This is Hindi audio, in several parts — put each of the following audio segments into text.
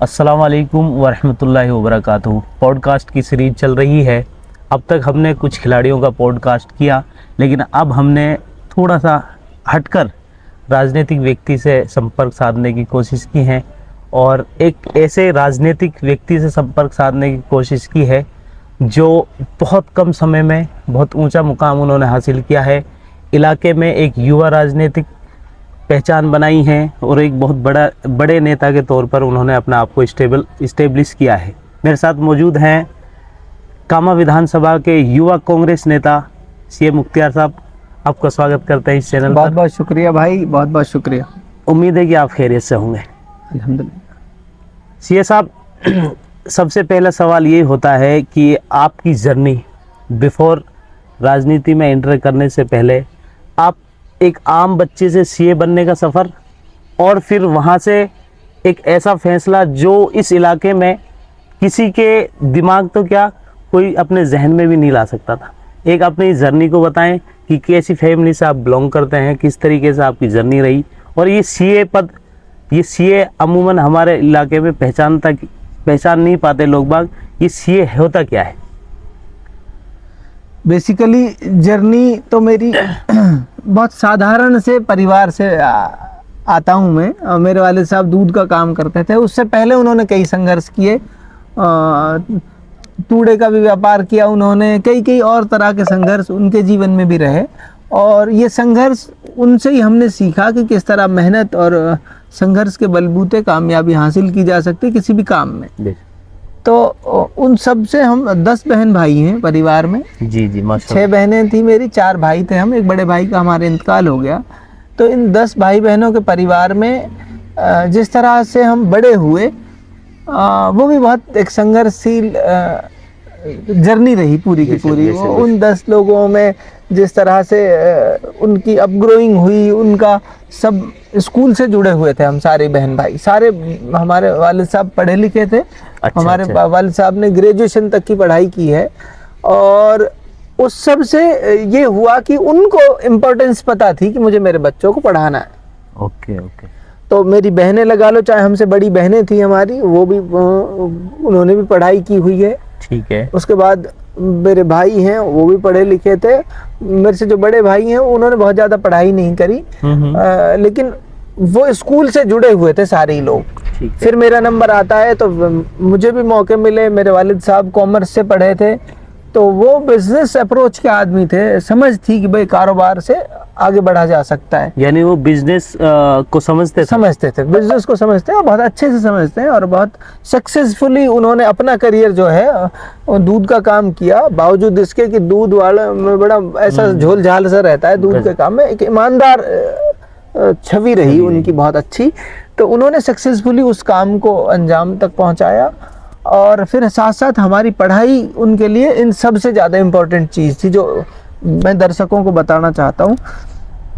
अस्सलाम वालेकुम वरहमतुल्लाहि वबरकातुहू। पॉडकास्ट की सीरीज़ चल रही है। अब तक हमने कुछ खिलाड़ियों का पॉडकास्ट किया, लेकिन अब हमने थोड़ा सा हटकर राजनीतिक व्यक्ति से संपर्क साधने की कोशिश की है और एक ऐसे राजनीतिक व्यक्ति से संपर्क साधने की कोशिश की है जो बहुत कम समय में बहुत ऊंचा मुकाम उन्होंने हासिल किया है। इलाके में एक युवा राजनीतिक पहचान बनाई है और एक बहुत बड़े नेता के तौर पर उन्होंने अपना आप को इस्टेब्लिश किया है। मेरे साथ मौजूद हैं कामा विधानसभा के युवा कांग्रेस नेता सीए मुख्तियार साहब। आपका स्वागत करते हैं इस चैनल पर। बहुत बहुत शुक्रिया भाई, बहुत बहुत शुक्रिया। उम्मीद है कि आप खैरियत से होंगे। अल्हम्दुलिल्लाह। सीए साहब, सबसे पहला सवाल ये होता है कि आपकी जर्नी बिफोर राजनीति में एंटर करने से पहले आप एक आम बच्चे से सीए बनने का सफ़र और फिर वहाँ से एक ऐसा फैसला जो इस इलाके में किसी के दिमाग तो क्या कोई अपने जहन में भी नहीं ला सकता था। एक अपनी जर्नी को बताएं कि कैसी फैमिली से आप बिलोंग करते हैं, किस तरीके से आपकी जर्नी रही और ये सीए अमूमन हमारे इलाके में पहचान नहीं पाते लोग बाग। ये सीए होता क्या है? बेसिकली जर्नी तो मेरी बहुत साधारण से परिवार से आता हूँ मैं। मेरे वालिद साहब दूध का काम करते थे। उससे पहले उन्होंने कई संघर्ष किए। तूड़े का भी व्यापार किया उन्होंने। कई और तरह के संघर्ष उनके जीवन में भी रहे और ये संघर्ष उनसे ही हमने सीखा कि किस तरह मेहनत और संघर्ष के बलबूते कामयाबी हासिल की जा सकती है किसी भी काम में। तो उन सब से हम 10 बहन भाई हैं परिवार में। जी माशाल्लाह। 6 बहनें थी मेरी, 4 भाई थे हम। एक बड़े भाई का हमारे इंतकाल हो गया। तो इन 10 भाई बहनों के परिवार में जिस तरह से हम बड़े हुए वो भी बहुत एक संघर्षशील जर्नी रही पूरी की पूरी। उन 10 लोगों में जिस तरह से उनकी अपग्रोइंग हुई, उनका सब स्कूल से जुड़े हुए थे हम सारे बहन भाई। सारे हमारे वालिद साहब पढ़े लिखे थे। हमारे वालिद साहब ने ग्रेजुएशन तक की पढ़ाई की है और उस सब से ये हुआ कि उनको इम्पोर्टेंस पता थी कि मुझे मेरे बच्चों को पढ़ाना है। ओके। तो मेरी बहनें लगा लो, चाहे हमसे बड़ी बहनें थी हमारी, वो भी उन्होंने भी पढ़ाई की हुई है। ठीक है। उसके बाद मेरे भाई हैं, वो भी पढ़े लिखे थे। मेरे से जो बड़े भाई हैं उन्होंने बहुत ज़्यादा पढ़ाई नहीं करी, लेकिन वो स्कूल से जुड़े हुए थे सारे ही लोग। फिर मेरा नंबर आता है तो मुझे भी मौके मिले। मेरे वालिद साहब कॉमर्स से पढ़े थे तो वो बिजनेस अप्रोच के आदमी थे। समझ थी कि भाई कारोबार से आगे बढ़ा जा सकता है। यानी वो बिजनेस को समझते थे, बिजनेस को समझते हैं और बहुत अच्छे से समझते हैं और बहुत सक्सेसफुली उन्होंने अपना करियर जो है दूध का काम किया। बावजूद इसके कि दूध वाला में बड़ा ऐसा झोल झाल सा रहता है दूध के काम में, एक ईमानदार छवि रही उनकी बहुत अच्छी। तो उन्होंने सक्सेसफुली उस काम को अंजाम तक पहुंचाया और फिर साथ साथ हमारी पढ़ाई उनके लिए इन सबसे ज़्यादा इम्पोर्टेंट चीज़ थी, जो मैं दर्शकों को बताना चाहता हूँ।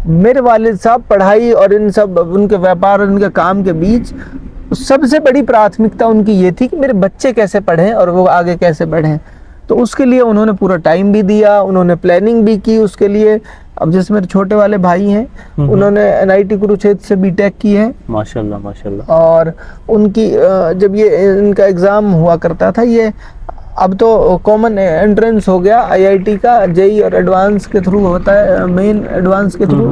मेरे वालिद साहब पढ़ाई और इन सब उनके व्यापार और उनके काम के बीच सबसे बड़ी प्राथमिकता उनकी ये थी कि मेरे बच्चे कैसे पढ़ें और वो आगे कैसे बढ़ें। तो उसके लिए उन्होंने पूरा टाइम भी दिया, उन्होंने प्लानिंग भी की उसके लिए। अब जैसे मेरे छोटे वाले भाई हैं, उन्होंने NIT कुरुक्षेत्र से BTech की है। माशाल्लाह। और उनकी जब ये इनका एग्ज़ाम हुआ करता था, ये अब तो कॉमन एंट्रेंस हो गया IIT का, JEE और एडवांस के थ्रू होता है, मेन एडवांस के थ्रू।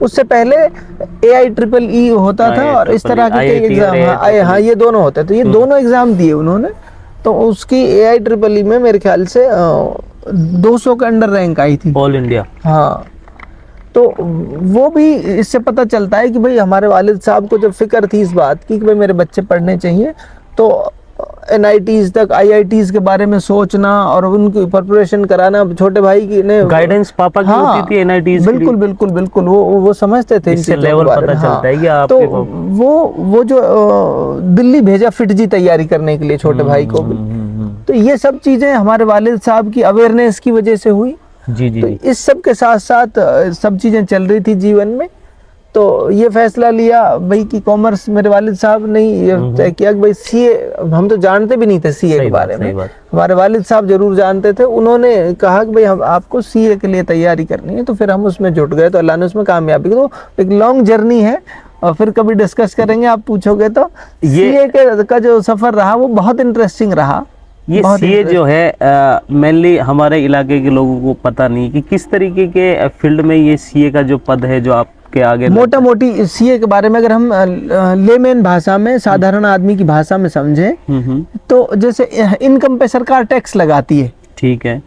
उससे पहले AIEEE होता था और इस तरह के कई एग्ज़ाम, हाँ ये दोनों होते थे। ये दोनों एग्ज़ाम दिए उन्होंने। तो उसकी AIEEE में मेरे ख्याल से 200 के अंडर रैंक आई थी, ऑल इंडिया। हाँ, तो वो भी इससे पता चलता है कि भाई हमारे वालिद साहब को जब फिक्र थी इस बात की कि भाई मेरे बच्चे पढ़ने चाहिए, तो NITs तक IITs के बारे में सोचना और उनकी प्रिपरेशन कराना। छोटे भाई की ने गाइडेंस पापा की होती थी NITs। बिल्कुल वो समझते थे इनसे लेवल पता चलता है कि आपके। तो वो जो दिल्ली भेजा फिटजी तैयारी करने के लिए छोटे भाई को भी। तो ये सब चीजें हमारे वालिद साहब की अवेयरनेस की वजह से हुई। जी। तो इस सब के साथ साथ सब चीजें चल रही थी जीवन में। तो ये फैसला लिया भाई कि कॉमर्स, मेरे वालिद साहब ने ये तय किया कि भाई CA, हम तो जानते भी नहीं थे CA के बारे में। हमारे वालिद साहब जरूर जानते थे। उन्होंने कहा कि भाई हम आपको CA के लिए तैयारी करनी है, तो फिर हम उसमें जुट गए। तो अल्लाह ने उसमें कामयाबी। तो एक लॉन्ग जर्नी है और फिर कभी डिस्कस करेंगे, आप पूछोगे तो। ये सीए का जो सफर रहा वो बहुत इंटरेस्टिंग रहा। ये बहुत सीए जो है मेनली हमारे इलाके के लोगों को पता नहीं कि किस तरीके के फील्ड में ये सीए का जो पद है जो आपके आगे मोटा मोटी सीए के बारे में अगर हम लेमेन भाषा में, साधारण आदमी की भाषा में समझें तो जैसे इनकम पे सरकार टैक्स लगाती है, ठीक है,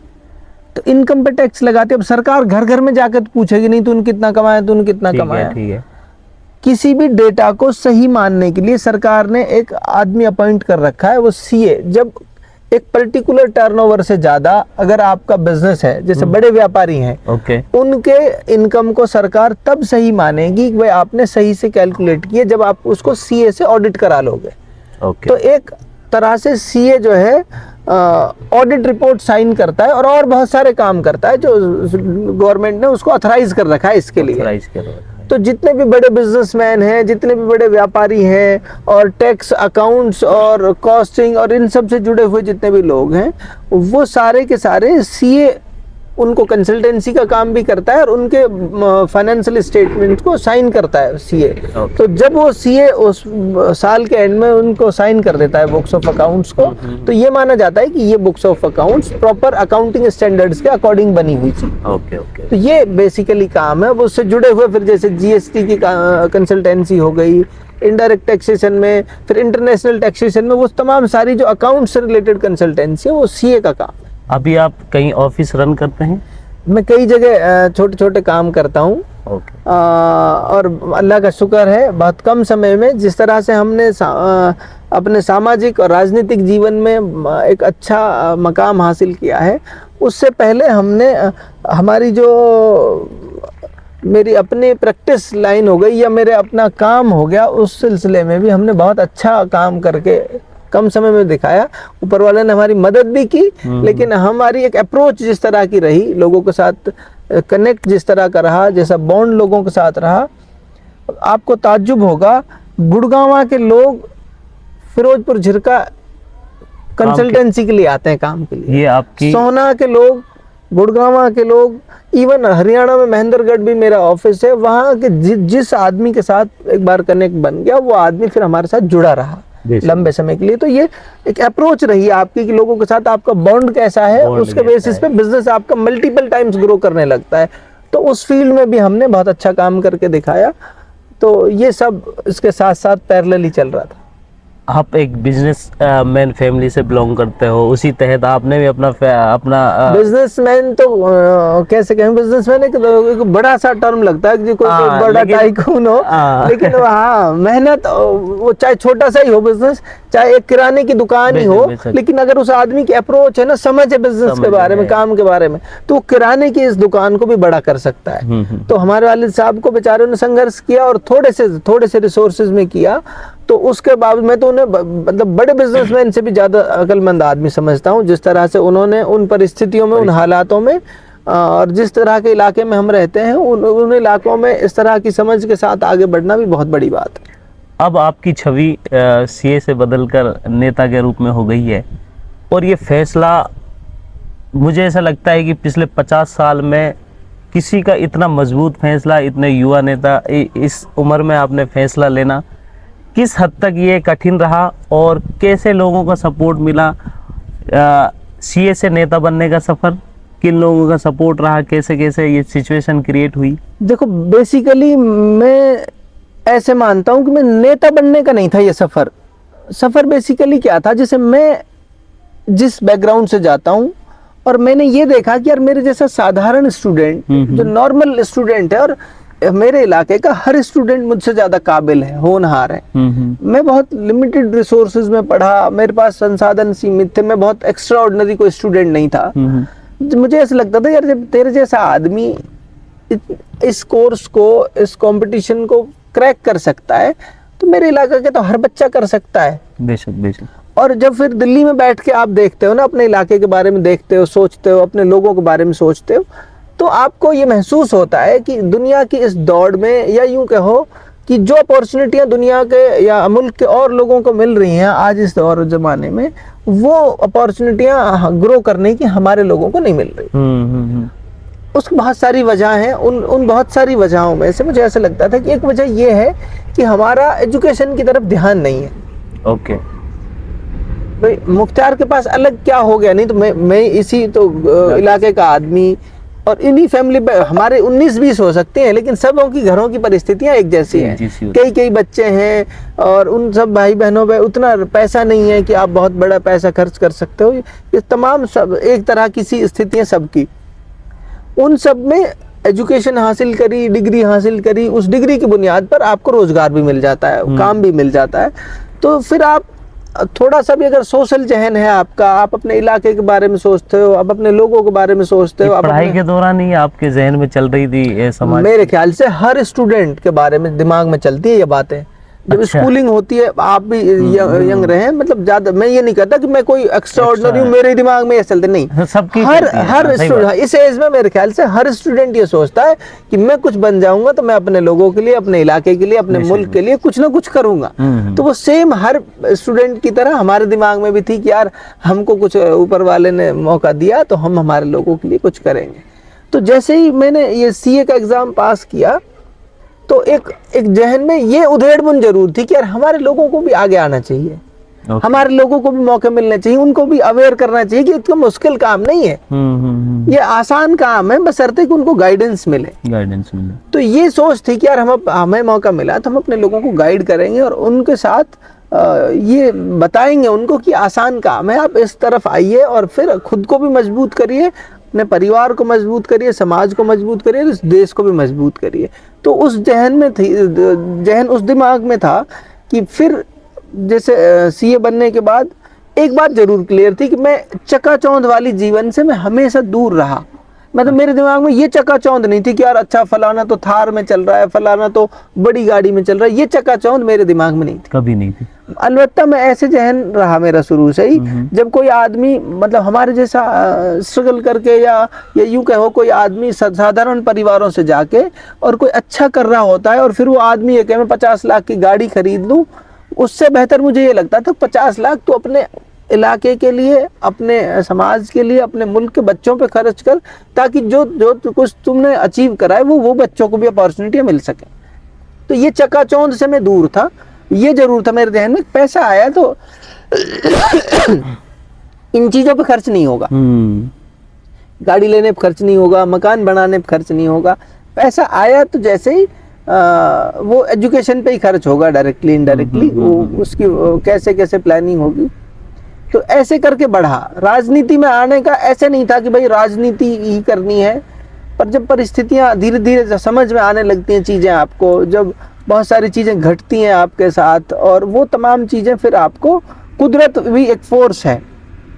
तो इनकम पे टैक्स लगाती है। अब सरकार घर घर में जाकर पूछेगी नहीं तूने कितना कमाया, तूने कितना ठीक कमाया। है, ठीक है। किसी भी डेटा को सही मानने के लिए सरकार ने एक आदमी अपॉइंट कर रखा है, वो सीए। जब एक पर्टिकुलर टर्नओवर से ज्यादा अगर आपका बिजनेस है, जैसे बड़े व्यापारी हैं, ओके, उनके इनकम को सरकार तब सही मानेगी कि भाई आपने सही से कैलकुलेट किया जब आप उसको सीए से ऑडिट करा लोगे। ओके। तो एक तरह से सीए जो है ऑडिट रिपोर्ट साइन करता है और बहुत सारे काम करता है जो गवर्नमेंट ने उसको ऑथराइज कर रखा है इसके लिए। ऑथराइज कर रखा है। तो जितने भी बड़े बिजनेसमैन हैं, जितने भी बड़े व्यापारी हैं और टैक्स, अकाउंट्स और कॉस्टिंग और इन सब से जुड़े हुए जितने भी लोग हैं, वो सारे के सारे सीए उनको कंसल्टेंसी का काम भी करता है और उनके फाइनेंशियल स्टेटमेंट को साइन करता है सीए। तो जब वो सीए उस साल के एंड में उनको साइन कर देता है बुक्स ऑफ अकाउंट्स को, तो ये माना जाता है कि ये books of accounts proper accounting standards के अकॉर्डिंग बनी हुई थी। Okay, okay. तो ये बेसिकली काम है। वो उससे जुड़े हुए फिर जैसे जीएसटी की कंसल्टेंसी हो गई, इनडायरेक्ट टैक्सेशन में, फिर इंटरनेशनल टैक्सेशन में, वो तमाम सारी जो अकाउंट से रिलेटेड कंसल्टेंसी है वो सीए का काम है। अभी आप कहीं ऑफिस रन करते हैं? मैं कई जगह छोटे छोटे काम करता हूँ। ओके। और अल्लाह का शुक्र है बहुत कम समय में जिस तरह से हमने अपने सामाजिक और राजनीतिक जीवन में एक अच्छा मकाम हासिल किया है, उससे पहले हमने हमारी जो मेरी अपनी प्रैक्टिस लाइन हो गई या मेरे अपना काम हो गया, उस सिलसिले में भी हमने बहुत अच्छा काम करके कम समय में दिखाया। ऊपर वाले ने हमारी मदद भी की, लेकिन हमारी एक अप्रोच जिस तरह की रही, लोगों के साथ कनेक्ट जिस तरह का रहा, जैसा बॉन्ड लोगों के साथ रहा, आपको ताज्जुब होगा गुड़गांव के लोग फिरोजपुर झिरका कंसल्टेंसी के लिए आते हैं काम के लिए। ये आपकी सोहना के लोग, गुड़गांव के लोग, इवन हरियाणा में महेंद्रगढ़ भी मेरा ऑफिस है, वहाँ के जिस आदमी के साथ एक बार कनेक्ट बन गया, वो आदमी फिर हमारे साथ जुड़ा रहा लंबे समय के लिए। तो ये एक अप्रोच रही है आपकी कि लोगों के साथ आपका बॉन्ड कैसा है, उसके बेसिस पे बिजनेस आपका मल्टीपल टाइम्स ग्रो करने लगता है। तो उस फील्ड में भी हमने बहुत अच्छा काम करके दिखाया। तो ये सब इसके साथ साथ पैरेलल ही चल रहा था। आप एक बिजनेस मैन फैमिली से बिलोंग करते हो, उसी तहत आपने भी अपना बिजनेसमैन तो कैसे कहें, बिजनेसमैन एक बड़ा सा टर्म लगता है कि कोई बड़ा टाइकून हो, लेकिन हाँ मेहनत, वो चाहे छोटा सा ही हो बिजनेस, चाहे एक किराने की दुकान ही हो, लेकिन अगर उस आदमी की अप्रोच है ना, समझ है बिजनेस के बारे में, काम के बारे में, तो किराने की इस दुकान को भी बड़ा कर सकता है। तो हमारे वालिद साहब को बेचारों ने संघर्ष किया और थोड़े से रिसोर्सेज में किया। तो उसके बाद मैं तो उन्हें मतलब बड़े बिजनेसमैन से भी ज्यादा अक्लमंद आदमी समझता हूँ, जिस तरह से उन्होंने उन परिस्थितियों में, उन हालातों में और जिस तरह के इलाके में हम रहते हैं, उन इलाकों में इस तरह की समझ के साथ आगे बढ़ना भी बहुत बड़ी बात है। अब आपकी छवि सीए से बदलकर नेता के रूप में हो गई है, और ये फैसला मुझे ऐसा लगता है कि पिछले 50 साल में किसी का इतना मजबूत फैसला, इतने युवा नेता इस उम्र में आपने फैसला लेना, किस हद तक ये कठिन रहा और कैसे लोगों का सपोर्ट मिला? सीए से नेता बनने का सफ़र, किन लोगों का सपोर्ट रहा, कैसे कैसे ये सिचुएशन क्रिएट हुई? देखो बेसिकली मैं ऐसे मानता हूँ कि मैं नेता बनने का नहीं था ये सफ़र बेसिकली क्या था, जैसे मैं जिस बैकग्राउंड से जाता हूँ और मैंने ये देखा कि यार मेरे जैसा साधारण स्टूडेंट, जो नॉर्मल स्टूडेंट है, और मेरे इलाके का हर स्टूडेंट मुझसे ज्यादा काबिल है, होनहार है। मैं बहुत लिमिटेड रिसोर्सेज में पढ़ा, मेरे पास संसाधन सीमित थे, मैं बहुत एक्स्ट्रा ऑर्डिनरी कोई स्टूडेंट नहीं था। मुझे ऐसा लगता था यार जब तेरे जैसा आदमी इस कोर्स को, इस कंपटीशन को क्रैक कर सकता है, तो मेरे इलाके के तो हर बच्चा कर सकता है। बेशक बेशक। और जब फिर दिल्ली में बैठ के आप देखते हो ना, अपने इलाके के बारे में देखते हो, सोचते हो, अपने लोगों के बारे में सोचते हो, तो आपको ये महसूस होता है कि दुनिया की इस दौड़ में, या यूं कहो कि जो अपॉर्चुनिटियां दुनिया के या मुल्क के और लोगों को मिल रही हैं आज इस दौर जमाने में, वो अपॉर्चुनिटियां ग्रो करने की हमारे लोगों को नहीं मिल रही। उसकी बहुत सारी वजह हैं। उन बहुत सारी वजहों में से मुझे ऐसा लगता था कि एक वजह ये है कि हमारा एजुकेशन की तरफ ध्यान नहीं है। ओके। भाई मुख्तार के पास अलग क्या हो गया, नहीं तो मैं इसी तो इलाके का आदमी, और इन्हीं फैमिली पे हमारे 19-20 हो सकते हैं, लेकिन सबों की घरों की परिस्थितियां एक जैसी हैं। कई कई बच्चे हैं और उन सब भाई बहनों पे उतना पैसा नहीं है कि आप बहुत बड़ा पैसा खर्च कर सकते हो। ये तमाम सब एक तरह की सी स्थितियां सबकी। उन सब में एजुकेशन हासिल करी, डिग्री हासिल करी, उस डिग्री की बुनियाद पर आपको रोजगार भी मिल जाता है, काम भी मिल जाता है। तो फिर आप थोड़ा सा भी अगर सोशल जहन है आपका, आप अपने इलाके के बारे में सोचते हो, आप अपने लोगों के बारे में सोचते हो। पढ़ाई के दौरान ही आपके जहन में चल रही थी ये समाज? मेरे ख्याल से हर स्टूडेंट के बारे में दिमाग में चलती है ये बातें। जब स्कूलिंग होती है, आप भी यंग रहे, मतलब ज्यादा मैं ये नहीं कहता कि मैं कोई एक्स्ट्राऑर्डिनरी हूँ, मेरे दिमाग में ये चलते नहीं, सबकी हर स्टूडेंट इस एज में मेरे ख्याल से हर स्टूडेंट ये सोचता है कि मैं कुछ बन जाऊंगा तो मैं अपने लोगों के लिए, अपने इलाके के लिए, अपने मुल्क के लिए कुछ ना कुछ करूंगा। तो वो सेम हर स्टूडेंट की तरह हमारे दिमाग में भी थी कि यार हमको कुछ ऊपर वाले ने मौका दिया तो हम हमारे लोगों के लिए कुछ करेंगे। तो जैसे ही मैंने ये सीए का एग्जाम पास किया तो एक जहन में ये उधेड़-बुन जरूर थी कि यार हमारे लोगों को भी आगे आना चाहिए, हमारे लोगों को भी मौके मिलने चाहिए, उनको भी अवेयर करना चाहिए कि इतना मुश्किल काम नहीं है, ये आसान काम है, बशर्ते कि उनको गाइडेंस मिले। तो ये सोच थी कि यार हमें मौका मिला तो हम अपने लोगों को गाइड करेंगे और उनके साथ ये बताएंगे उनको कि आसान काम है, आप इस तरफ आइए और फिर खुद को भी मजबूत करिए, अपने परिवार को मजबूत करिए, समाज को मजबूत करिए, इस देश को भी मजबूत करिए। तो उस जहन उस दिमाग में था कि फिर जैसे सीए बनने के बाद एक बात जरूर क्लियर थी कि मैं चकाचौंध वाली जीवन से मैं हमेशा दूर रहा। मतलब मेरे दिमाग में ये चकाचौंध नहीं थी कि यार अच्छा फलाना तो थार में चल रहा है, फलाना तो बड़ी गाड़ी में चल रहा है, ये चकाचौंध मेरे दिमाग में नहीं थी, कभी नहीं थी। अलबत्ता मैं ऐसे जहन रहा मेरा शुरू से ही, जब कोई आदमी मतलब हमारे जैसा स्ट्रगल करके या यूं कहो कोई आदमी साधारण परिवारों से जाके और कोई अच्छा कर रहा होता है और फिर वो आदमी ये कहे मैं 50 लाख की गाड़ी खरीद लूं, उससे बेहतर मुझे ये लगता था 50 लाख तो अपने इलाके के लिए, अपने समाज के लिए, अपने मुल्क के बच्चों पे खर्च कर, ताकि जो कुछ तुमने अचीव करा है वो बच्चों को भी अपॉर्चुनिटियां मिल सके। तो ये चकाचौंध से मैं दूर था। ये जरूर था मेरे ध्यान में, पैसा आया तो इन चीजों पे खर्च नहीं होगा, गाड़ी लेने पे खर्च नहीं होगा, मकान बनाने पे खर्च नहीं होगा। पैसा आया तो जैसे ही वो एजुकेशन पे ही खर्च होगा, डायरेक्टली इनडायरेक्टली वो उसकी कैसे कैसे प्लानिंग होगी। तो ऐसे करके बढ़ा। राजनीति में आने का ऐसे नहीं था कि भाई राजनीति ही करनी है, पर जब परिस्थितियां धीरे धीरे समझ में आने लगती हैं चीज़ें आपको, जब बहुत सारी चीज़ें घटती हैं आपके साथ, और वो तमाम चीज़ें फिर आपको, कुदरत भी एक फोर्स है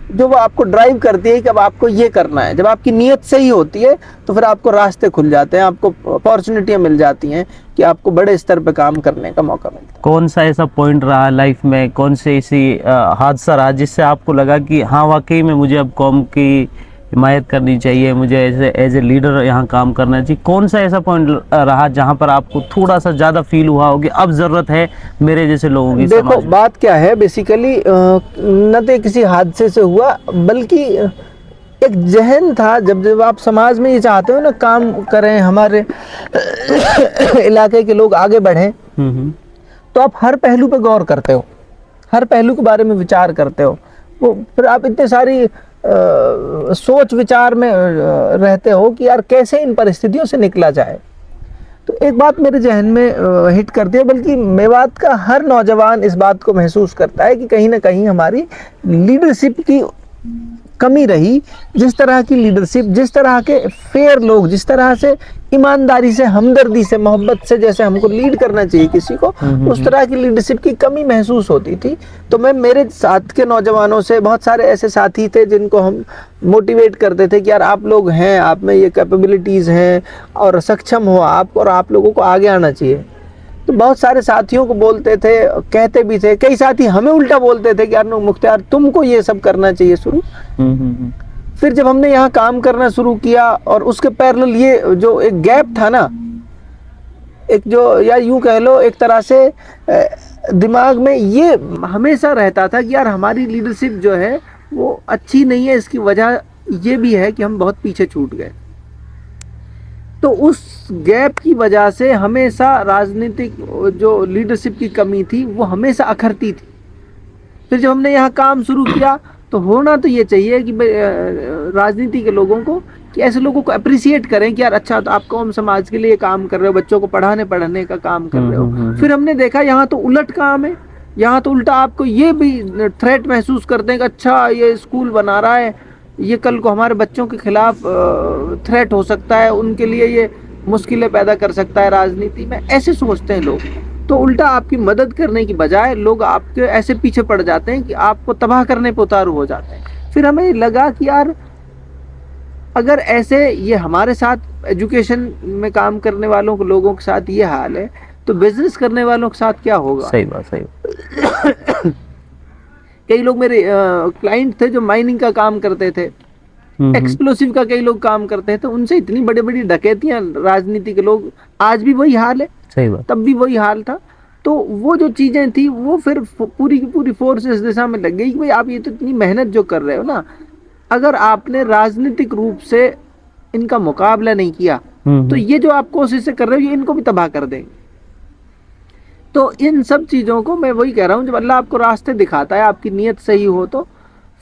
जो वो आपको ड्राइव करती है कि अब आपको ये करना है। जब आपकी नीयत सही होती है तो फिर आपको रास्ते खुल जाते हैं, आपको अपॉर्चुनिटियां मिल जाती हैं कि आपको बड़े स्तर पे काम करने का मौका मिलता है। कौन सा ऐसा पॉइंट रहा लाइफ में, कौन से ऐसी हादसा रहा जिससे आपको लगा कि हाँ वाकई में मुझे अब कौम की हिमायत करनी चाहिए, मुझे एज ए लीडर यहाँ काम करना चाहिए? कौन सा ऐसा पॉइंट रहा जहाँ पर आपको थोड़ा सा ज़्यादा फील हुआ हो कि अब ज़रूरत है मेरे जैसे लोगों की? देखो बात क्या है, बेसिकली न तो किसी हादसे से हुआ, बल्कि एक जहन था। जब आप समाज में ये चाहते हो ना काम करें, हमारे इलाके के लोग आगे बढ़ें, तो आप हर पहलू पे गौर करते हो, हर पहलू के बारे में विचार करते हो। वो फिर आप इतने सारी सोच विचार में रहते हो कि यार कैसे इन परिस्थितियों से निकला जाए। तो एक बात मेरे जहन में हिट करती है, बल्कि मेवात का हर नौजवान इस बात को महसूस करता है कि कहीं ना कहीं हमारी लीडरशिप की कमी रही। जिस तरह की लीडरशिप, जिस तरह के फेयर लोग, जिस तरह से ईमानदारी से, हमदर्दी से, मोहब्बत से जैसे हमको लीड करना चाहिए किसी को, उस तरह की लीडरशिप की कमी महसूस होती थी। तो मैं मेरे साथ के नौजवानों से, बहुत सारे ऐसे साथी थे जिनको हम मोटिवेट करते थे कि यार आप लोग हैं, आप में ये कैपेबिलिटीज़ हैं और सक्षम हो आप, और आप लोगों को आगे आना चाहिए। तो बहुत सारे साथियों को बोलते थे, कहते भी थे। कई साथी हमें उल्टा बोलते थे कि यार मुख्तार तुमको ये सब करना चाहिए शुरू। फिर जब हमने यहाँ काम करना शुरू किया और उसके पैरेलल ये जो एक गैप था ना, एक जो या यूं कह लो एक तरह से दिमाग में ये हमेशा रहता था कि यार हमारी लीडरशिप जो है वो अच्छी नहीं है। इसकी वजह ये भी है कि हम बहुत पीछे छूट गए। तो उस गैप की वजह से हमेशा राजनीतिक जो लीडरशिप की कमी थी वो हमेशा अखरती थी। फिर जब हमने यहाँ काम शुरू किया तो होना तो ये चाहिए कि राजनीति के लोगों को, कि ऐसे लोगों को अप्रिसिएट करें कि यार अच्छा, तो आप कौम समाज के लिए काम कर रहे हो, बच्चों को पढ़ाने का काम कर रहे हो। फिर हमने देखा यहाँ तो उलट काम है, यहाँ तो उल्टा आपको ये भी थ्रेट महसूस करते हैं कि अच्छा ये स्कूल बना रहा है, ये कल को हमारे बच्चों के खिलाफ थ्रेट हो सकता है, उनके लिए ये मुश्किलें पैदा कर सकता है राजनीति में, ऐसे सोचते हैं लोग। तो उल्टा आपकी मदद करने की बजाय लोग आपके ऐसे पीछे पड़ जाते हैं कि आपको तबाह करने पे उतारू हो जाते हैं। फिर हमें लगा कि यार अगर ऐसे ये हमारे साथ एजुकेशन में काम करने वालों के लोगों के साथ ये हाल है, तो बिजनेस करने वालों के साथ क्या होगा। सही बात, सही बात। कई लोग मेरे क्लाइंट थे जो माइनिंग का काम करते थे, एक्सप्लोसिव का कई लोग काम करते थे, उनसे इतनी बड़ी बड़ी डकैतियां राजनीति के लोग, आज भी वही हाल है, सही बात, तब भी वही हाल था। तो वो जो चीजें थी वो फिर पूरी की पूरी फोर्स इस दिशा में लग गई कि भाई आप ये तो इतनी मेहनत जो कर रहे हो ना, अगर आपने राजनीतिक रूप से इनका मुकाबला नहीं किया तो ये जो आप कोशिशें कर रहे हो ये इनको भी तबाह कर देंगे। तो इन सब चीजों को मैं वही कह रहा हूँ, जब अल्लाह आपको रास्ते दिखाता है, आपकी नीयत सही हो, तो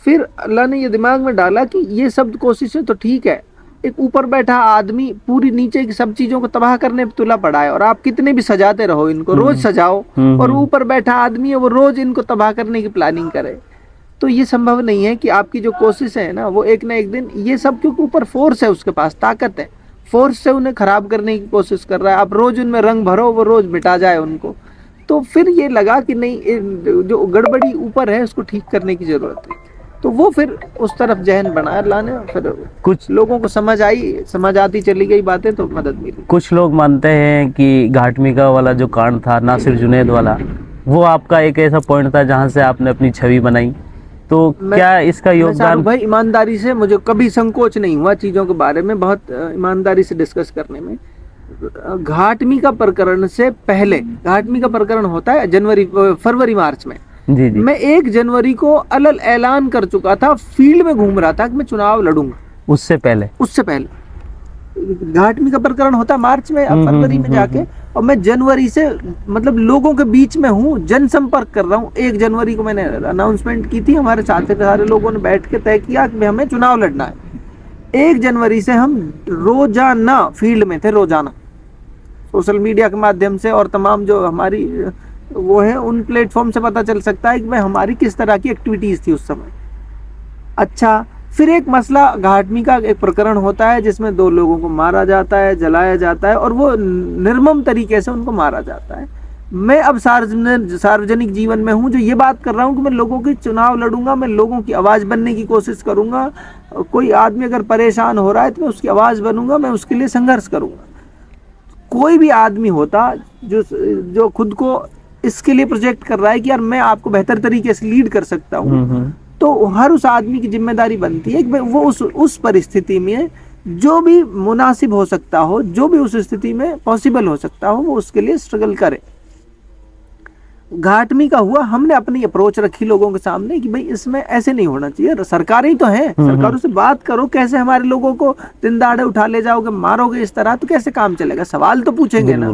फिर अल्लाह ने ये दिमाग में डाला कि ये सब कोशिशें तो ठीक है, एक ऊपर बैठा आदमी पूरी नीचे की सब चीजों को तबाह करने पे तुला पड़ा है, और आप कितने भी सजाते रहो इनको, रोज सजाओ, और ऊपर बैठा आदमी है वो रोज इनको तबाह करने की प्लानिंग करे, तो ये संभव नहीं है कि आपकी जो कोशिश है ना वो एक ना एक दिन, ये सब क्योंकि ऊपर फोर्स है, उसके पास ताकत है, फोर्स से उन्हें खराब करने की कोशिश कर रहा है। आप रोज उनमें रंग भरो, वो रोज मिटा जाए उनको। तो फिर ये लगा कि नहीं, जो गड़बड़ी ऊपर है उसको ठीक करने की जरूरत है। तो वो फिर उस तरफ जहन बनाया अल्लाह ने, फिर कुछ लोगों को समझ आती चली गई बातें, तो मदद मिली। कुछ लोग मानते हैं कि घाटमिका वाला जो कांड था, नासिर जुनैद वाला, वो आपका एक ऐसा पॉइंट था जहां से आपने अपनी छवि बनाई, तो क्या इसका योगदान। भाई ईमानदारी से, मुझे कभी संकोच नहीं हुआ चीजों के बारे में बहुत ईमानदारी से डिस्कस करने में। घाटमिका प्रकरण से पहले, घाटमिका प्रकरण होता है फरवरी मार्च में, जी जी, मैं 1 जनवरी को अलल ऐलान कर चुका था, फील्ड में घूम रहा था कि मैं चुनाव लड़ूंगा। उससे पहले घाटमिका प्रकरण होता मार्च में, अब फरवरी में जाके, और मैं जनवरी से मतलब लोगों के बीच में हूँ, जनसंपर्क कर रहा हूँ। 1 जनवरी को मैंने अनाउंसमेंट की थी, हमारे साथ के सारे लोगों ने बैठ के तय किया कि हमें चुनाव लड़ना है। 1 जनवरी से हम रोजाना फील्ड में थे, रोजाना सोशल मीडिया के माध्यम से, और तमाम जो हमारी वो है उन प्लेटफॉर्म से पता चल सकता है कि भाई हमारी किस तरह की एक्टिविटीज थी उस समय। अच्छा, फिर एक मसला घाटमिका का एक प्रकरण होता है जिसमें 2 लोगों को मारा जाता है, जलाया जाता है, और वो निर्मम तरीके से उनको मारा जाता है। मैं अब सार्वजनिक जीवन में हूँ, जो ये बात कर रहा हूँ कि मैं लोगों की चुनाव लड़ूंगा, मैं लोगों की आवाज़ बनने की कोशिश करूंगा। कोई आदमी अगर परेशान हो रहा है तो मैं उसकी आवाज़ बनूंगा, मैं उसके लिए संघर्ष करूंगा। कोई भी आदमी होता जो खुद को इसके लिए प्रोजेक्ट कर रहा है कि यार मैं आपको बेहतर तरीके से लीड कर सकता हूँ, तो हर उस आदमी की जिम्मेदारी बनती है कि वो उस परिस्थिति में जो भी मुनासिब हो सकता हो, जो भी उस स्थिति में पॉसिबल हो सकता हो, वो उसके लिए स्ट्रगल करे। घाटमिका हुआ, हमने अपनी अप्रोच रखी लोगों के सामने कि भाई इसमें ऐसे नहीं होना चाहिए, सरकारें ही तो हैं, सरकारों से बात करो, कैसे हमारे लोगों को दिन दहाड़े उठा ले जाओगे, मारोगे इस तरह, तो कैसे काम चलेगा। सवाल तो पूछेंगे ना,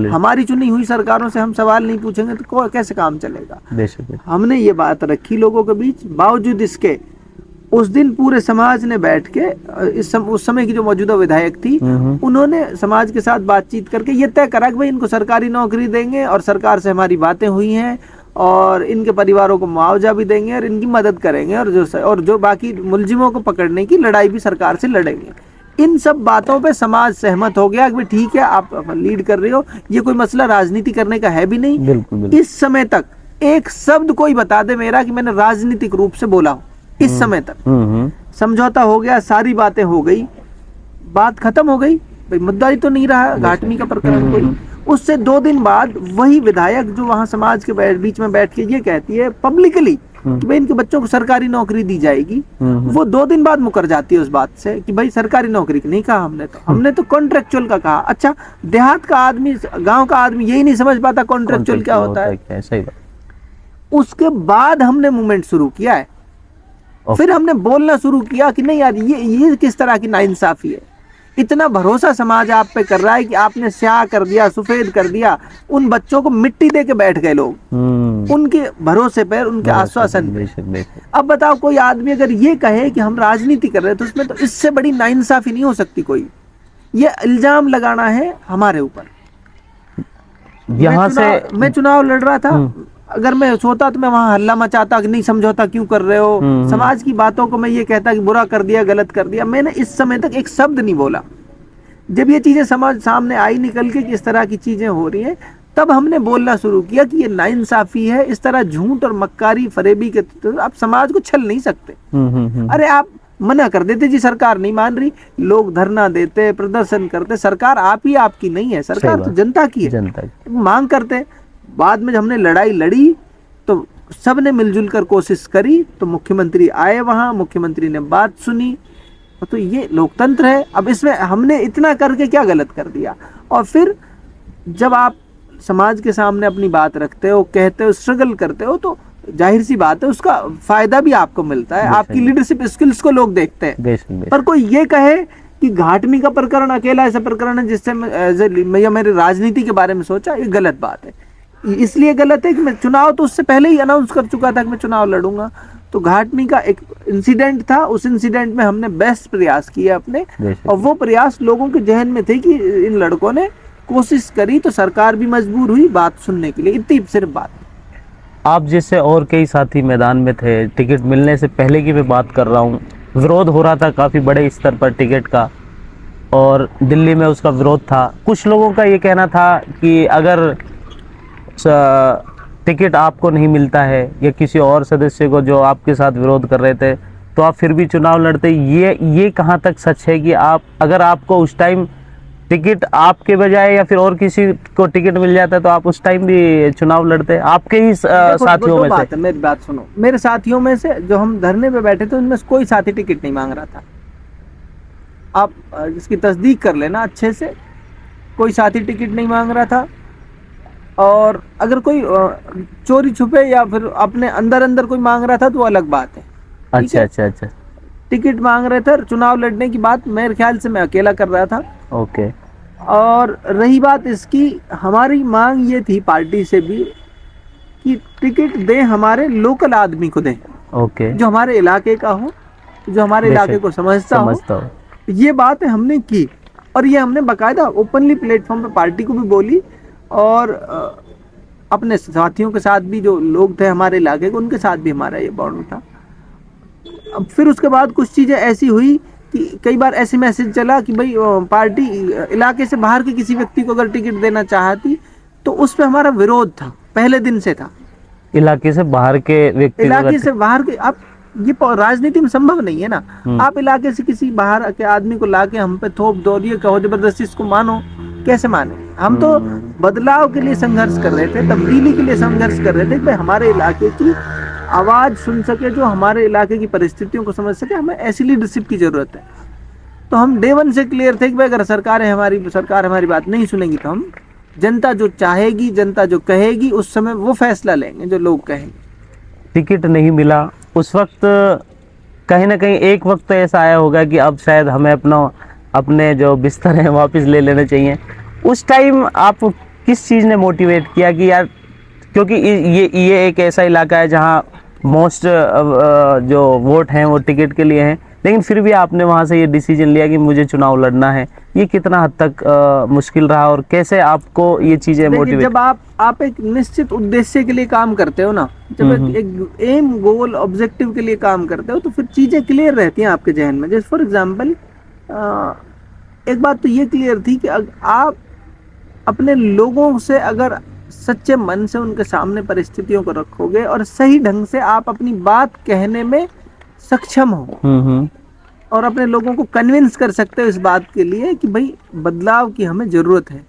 हमारी चुनी हुई सरकारों से हम सवाल नहीं पूछेंगे तो कैसे काम चलेगा। हमने ये बात रखी लोगों के बीच। बावजूद इसके उस दिन पूरे समाज ने बैठ के, उस समय की जो मौजूदा विधायक थी, उन्होंने समाज के साथ बातचीत करके ये तय करा कि भाई इनको सरकारी नौकरी देंगे, और सरकार से हमारी बातें हुई हैं, और इनके परिवारों को मुआवजा भी देंगे, और इनकी मदद करेंगे, और जो बाकी मुलजिमों को पकड़ने की लड़ाई भी सरकार से लड़ेंगे। इन सब बातों पे समाज सहमत हो गया कि भाई ठीक है, आप लीड कर रहे हो, ये कोई मसला राजनीति करने का है भी नहीं। बिल्कुल। इस समय तक एक शब्द कोई बता दे मेरा कि मैंने राजनीतिक रूप से बोला हूं, इस समय तक समझौता हो गया, सारी बातें हो गई, बात खत्म हो गई, भाई मुद्दा ही तो नहीं रहा घाटमिका प्रकरण कोई। उससे 2 दिन बाद वही विधायक जो वहां समाज के बीच में बैठ के ये कहती है पब्लिकली कि भाई इनके बच्चों को सरकारी नौकरी दी जाएगी, वो 2 दिन बाद मुकर जाती है उस बात से कि भाई सरकारी नौकरी नहीं कहा हमने तो कॉन्ट्रेक्चुअल का कहा। अच्छा, देहात का आदमी, गांव का आदमी यही नहीं समझ पाता कॉन्ट्रेक्चुअल क्या होता है। सही बात। उसके बाद हमने मूवमेंट शुरू किया है, फिर हमने बोलना शुरू किया कि नहीं यार, ये किस तरह की नाइंसाफी है, इतना भरोसा समाज आप पे कर रहा है कि आपने स्याह कर दिया, सफेद कर दिया, उन बच्चों को मिट्टी दे के बैठ गए लोग, उनके भरोसे पर, उनके आश्वासन पे। बेशक बेशक। अब बताओ, कोई आदमी अगर ये कहे कि हम राजनीति कर रहे हैं, तो उसमें तो इससे बड़ी नाइंसाफी नहीं हो सकती कोई। ये इल्जाम लगाना है हमारे ऊपर। यहाँ से मैं चुनाव लड़ रहा था, अगर मैं सोता तो मैं वहां हल्ला मचाता कि नहीं समझौता क्यों कर रहे हो, समाज की बातों को मैं ये कहता कि बुरा कर दिया, गलत कर दिया। मैंने इस समय तक एक शब्द नहीं बोला। जब ये चीजें समाज सामने आई निकल के कि इस तरह की चीजें हो रही हैं, तब हमने बोलना शुरू किया कि ये नाइंसाफी है। इस तरह झूठ और मक्कारी फरेबी के तो आप समाज को छल नहीं सकते। अरे आप मना कर देते जी, सरकार नहीं मान रही, लोग धरना देते, प्रदर्शन करते, सरकार आपकी नहीं है, सरकार तो जनता की है, जनता की। मांग करते। बाद में जब हमने लड़ाई लड़ी तो सबने मिलजुल कर कोशिश करी, तो मुख्यमंत्री आए वहां, मुख्यमंत्री ने बात सुनी। तो ये लोकतंत्र है। अब इसमें हमने इतना करके क्या गलत कर दिया? और फिर जब आप समाज के सामने अपनी बात रखते हो, कहते हो, स्ट्रगल करते हो, तो जाहिर सी बात है उसका फायदा भी आपको मिलता है। आपकी लीडरशिप स्किल्स को लोग देखते हैं। पर कोई ये कहे कि घाटमी का प्रकरण अकेला ऐसा प्रकरण है जिससे मैं मेरे राजनीति के बारे में सोचा, ये गलत बात है। इसलिए गलत है कि मैं चुनाव तो उससे पहले ही अनाउंस कर चुका था कि मैं चुनाव लड़ूंगा। तो घाटमी का एक इंसिडेंट था, उस इंसिडेंट में हमने बेस्ट प्रयास किए अपने, और वो प्रयास लोगों के जहन में थे कि इन लड़कों ने कोशिश करी, तो सरकार भी मजबूर हुई बात सुनने के लिए। इतनी सिर्फ बात। आप जैसे और कई साथी मैदान में थे, टिकट मिलने से पहले की मैं बात कर रहा हूँ, विरोध हो रहा था काफ़ी बड़े स्तर पर टिकट का, और दिल्ली में उसका विरोध था। कुछ लोगों का ये कहना था कि अगर टिकट आपको नहीं मिलता है या किसी और सदस्य को जो आपके साथ विरोध कर रहे थे, तो आप फिर भी चुनाव लड़ते। ये कहाँ तक सच है कि अगर आपको उस टाइम टिकट आपके बजाय या फिर और किसी को टिकट मिल जाता है तो आप उस टाइम भी चुनाव लड़ते? आपके ही साथियों में से? मेरी बात सुनो, मेरे साथियों में से जो हम धरने पे बैठे थे उनमें कोई साथी टिकट नहीं मांग रहा था। आप इसकी तस्दीक कर लेना अच्छे से, कोई साथी टिकट नहीं मांग रहा था। और अगर कोई चोरी छुपे या फिर अपने अंदर कोई मांग रहा था तो वो अलग बात है। अच्छा अच्छा अच्छा। टिकट मांग रहे थे, चुनाव लड़ने की बात मेरे ख्याल से मैं अकेला कर रहा था। ओके। और रही बात इसकी, हमारी मांग ये थी पार्टी से भी कि टिकट दें, हमारे लोकल आदमी को दें। ओके। जो हमारे इलाके का हो, जो हमारे इलाके को समझता हो। ये बात हमने की, और ये हमने बाकायदा ओपनली प्लेटफॉर्म पे पार्टी को भी बोली, और अपने साथियों के साथ भी, जो लोग थे हमारे इलाके के, उनके साथ भी हमारा ये बॉन्ड था। अब फिर उसके बाद कुछ चीज़ें ऐसी हुई कि कई बार ऐसे मैसेज चला कि भाई पार्टी इलाके से बाहर के किसी व्यक्ति को अगर टिकट देना चाहती, तो उस पर हमारा विरोध था, पहले दिन से था। इलाके से बाहर के व्यक्ति, इलाके से बाहर के, आप ये राजनीति में संभव नहीं है ना। आप इलाके से किसी बाहर के आदमी को लाके हम पे थोप दो, ये कहो जबरदस्ती इसको मानो, कैसे माने? हम तो बदलाव के लिए संघर्ष कर रहे थे, तब्दीली के लिए संघर्ष कर रहे थे कि भाई हमारे इलाके की आवाज सुन सके, जो हमारे इलाके की परिस्थितियों को समझ सके। हमें ऐसी लीडरशिप की जरूरत है। तो हम डे वन से क्लियर थे कि भाई अगर सरकार हमारी बात नहीं सुनेगी तो हम जनता जो चाहेगी, जनता जो कहेगी, उस समय वो फैसला लेंगे जो लोग कहेंगे। टिकट नहीं मिला उस वक्त, कहीं ना कहीं एक वक्त तो ऐसा आया होगा कि अब शायद हमें अपने जो बिस्तर हैं वापस ले लेने चाहिए। उस टाइम आप किस चीज़ ने मोटिवेट किया कि यार, क्योंकि ये एक ऐसा इलाका है जहाँ मोस्ट जो वोट हैं वो टिकट के लिए हैं, लेकिन फिर भी आपने वहाँ से ये डिसीजन लिया कि मुझे चुनाव लड़ना है। ये कितना हद तक मुश्किल रहा, और कैसे आपको ये चीज़ें मोटिवेट? जब आप एक निश्चित उद्देश्य के लिए काम करते हो ना, जब एक एम, गोल, ऑब्जेक्टिव के लिए काम करते हो, तो फिर चीज़ें क्लियर रहती हैं आपके जहन में। जैसे फॉर एग्जांपल, एक बात तो ये क्लियर थी कि आप अपने लोगों से अगर सच्चे मन से उनके सामने परिस्थितियों को रखोगे और सही ढंग से आप अपनी बात कहने में सक्षम हो, और अपने लोगों को कन्विंस कर सकते हो इस बात के लिए कि भाई बदलाव की हमें जरूरत है,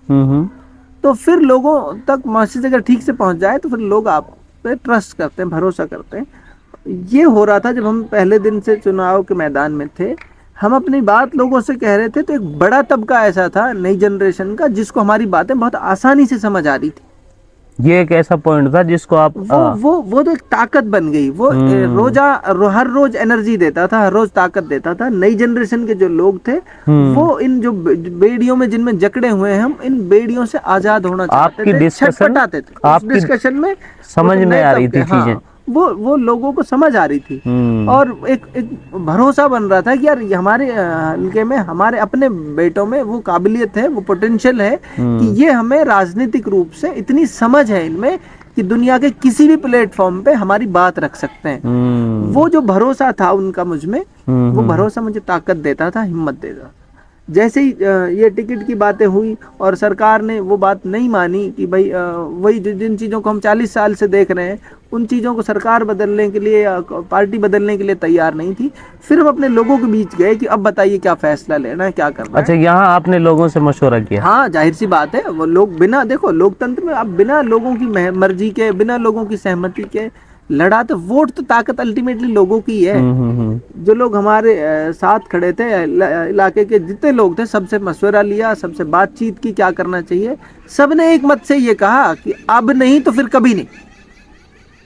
तो फिर लोगों तक मैसेज अगर ठीक से पहुंच जाए तो फिर लोग आप पे ट्रस्ट करते हैं, भरोसा करते हैं। ये हो रहा था जब हम पहले दिन से चुनाव के मैदान में थे। हम अपनी बात लोगों से कह रहे थे, तो एक बड़ा तबका ऐसा था नई जनरेशन का जिसको हमारी बातें बहुत आसानी से समझ आ रही थी। ये एक ऐसा पॉइंट था जिसको आप वो तो एक ताकत बन गई। वो हर रोज एनर्जी देता था, हर रोज ताकत देता था। नई जनरेशन के जो लोग थे वो इन जो बेड़ियों में जिनमें जकड़े हुए हैं, हम इन बेड़ियों से आजाद होना चाहते आपकी थे, डिस्कशन छटपटाते थे। उस आपकी डिस्कशन में समझ वो में नए आ रही तबके, थी चीजें। वो लोगों को समझ आ रही थी। और एक भरोसा बन रहा था कि यार ये हमारे हल्के में हमारे अपने बेटों में वो काबिलियत है, वो पोटेंशियल है कि ये हमें राजनीतिक रूप से इतनी समझ है इनमें कि दुनिया के किसी भी प्लेटफॉर्म पे हमारी बात रख सकते हैं। वो जो भरोसा था उनका मुझ में, वो भरोसा मुझे ताकत देता था, हिम्मत देता। जैसे ही ये टिकट की बातें हुई और सरकार ने वो बात नहीं मानी कि भाई वही जिन चीज़ों को हम 40 साल से देख रहे हैं, उन चीज़ों को सरकार बदलने के लिए या पार्टी बदलने के लिए तैयार नहीं थी। फिर हम अपने लोगों के बीच गए कि अब बताइए क्या फैसला लेना है, क्या करना अच्छा, है। यहाँ आपने लोगों से मशवरा किया? हाँ, जाहिर सी बात है। वो लोग बिना, देखो लोकतंत्र में अब बिना लोगों की मर्जी के, बिना लोगों की सहमति के लड़ा, तो वोट तो ताकत अल्टीमेटली लोगों की है। जो लोग हमारे साथ खड़े थे, इलाके के जितने लोग थे, सबसे मशवरा लिया, सबसे बातचीत की क्या करना चाहिए। सबने एक मत से ये कहा कि अब नहीं तो फिर कभी नहीं।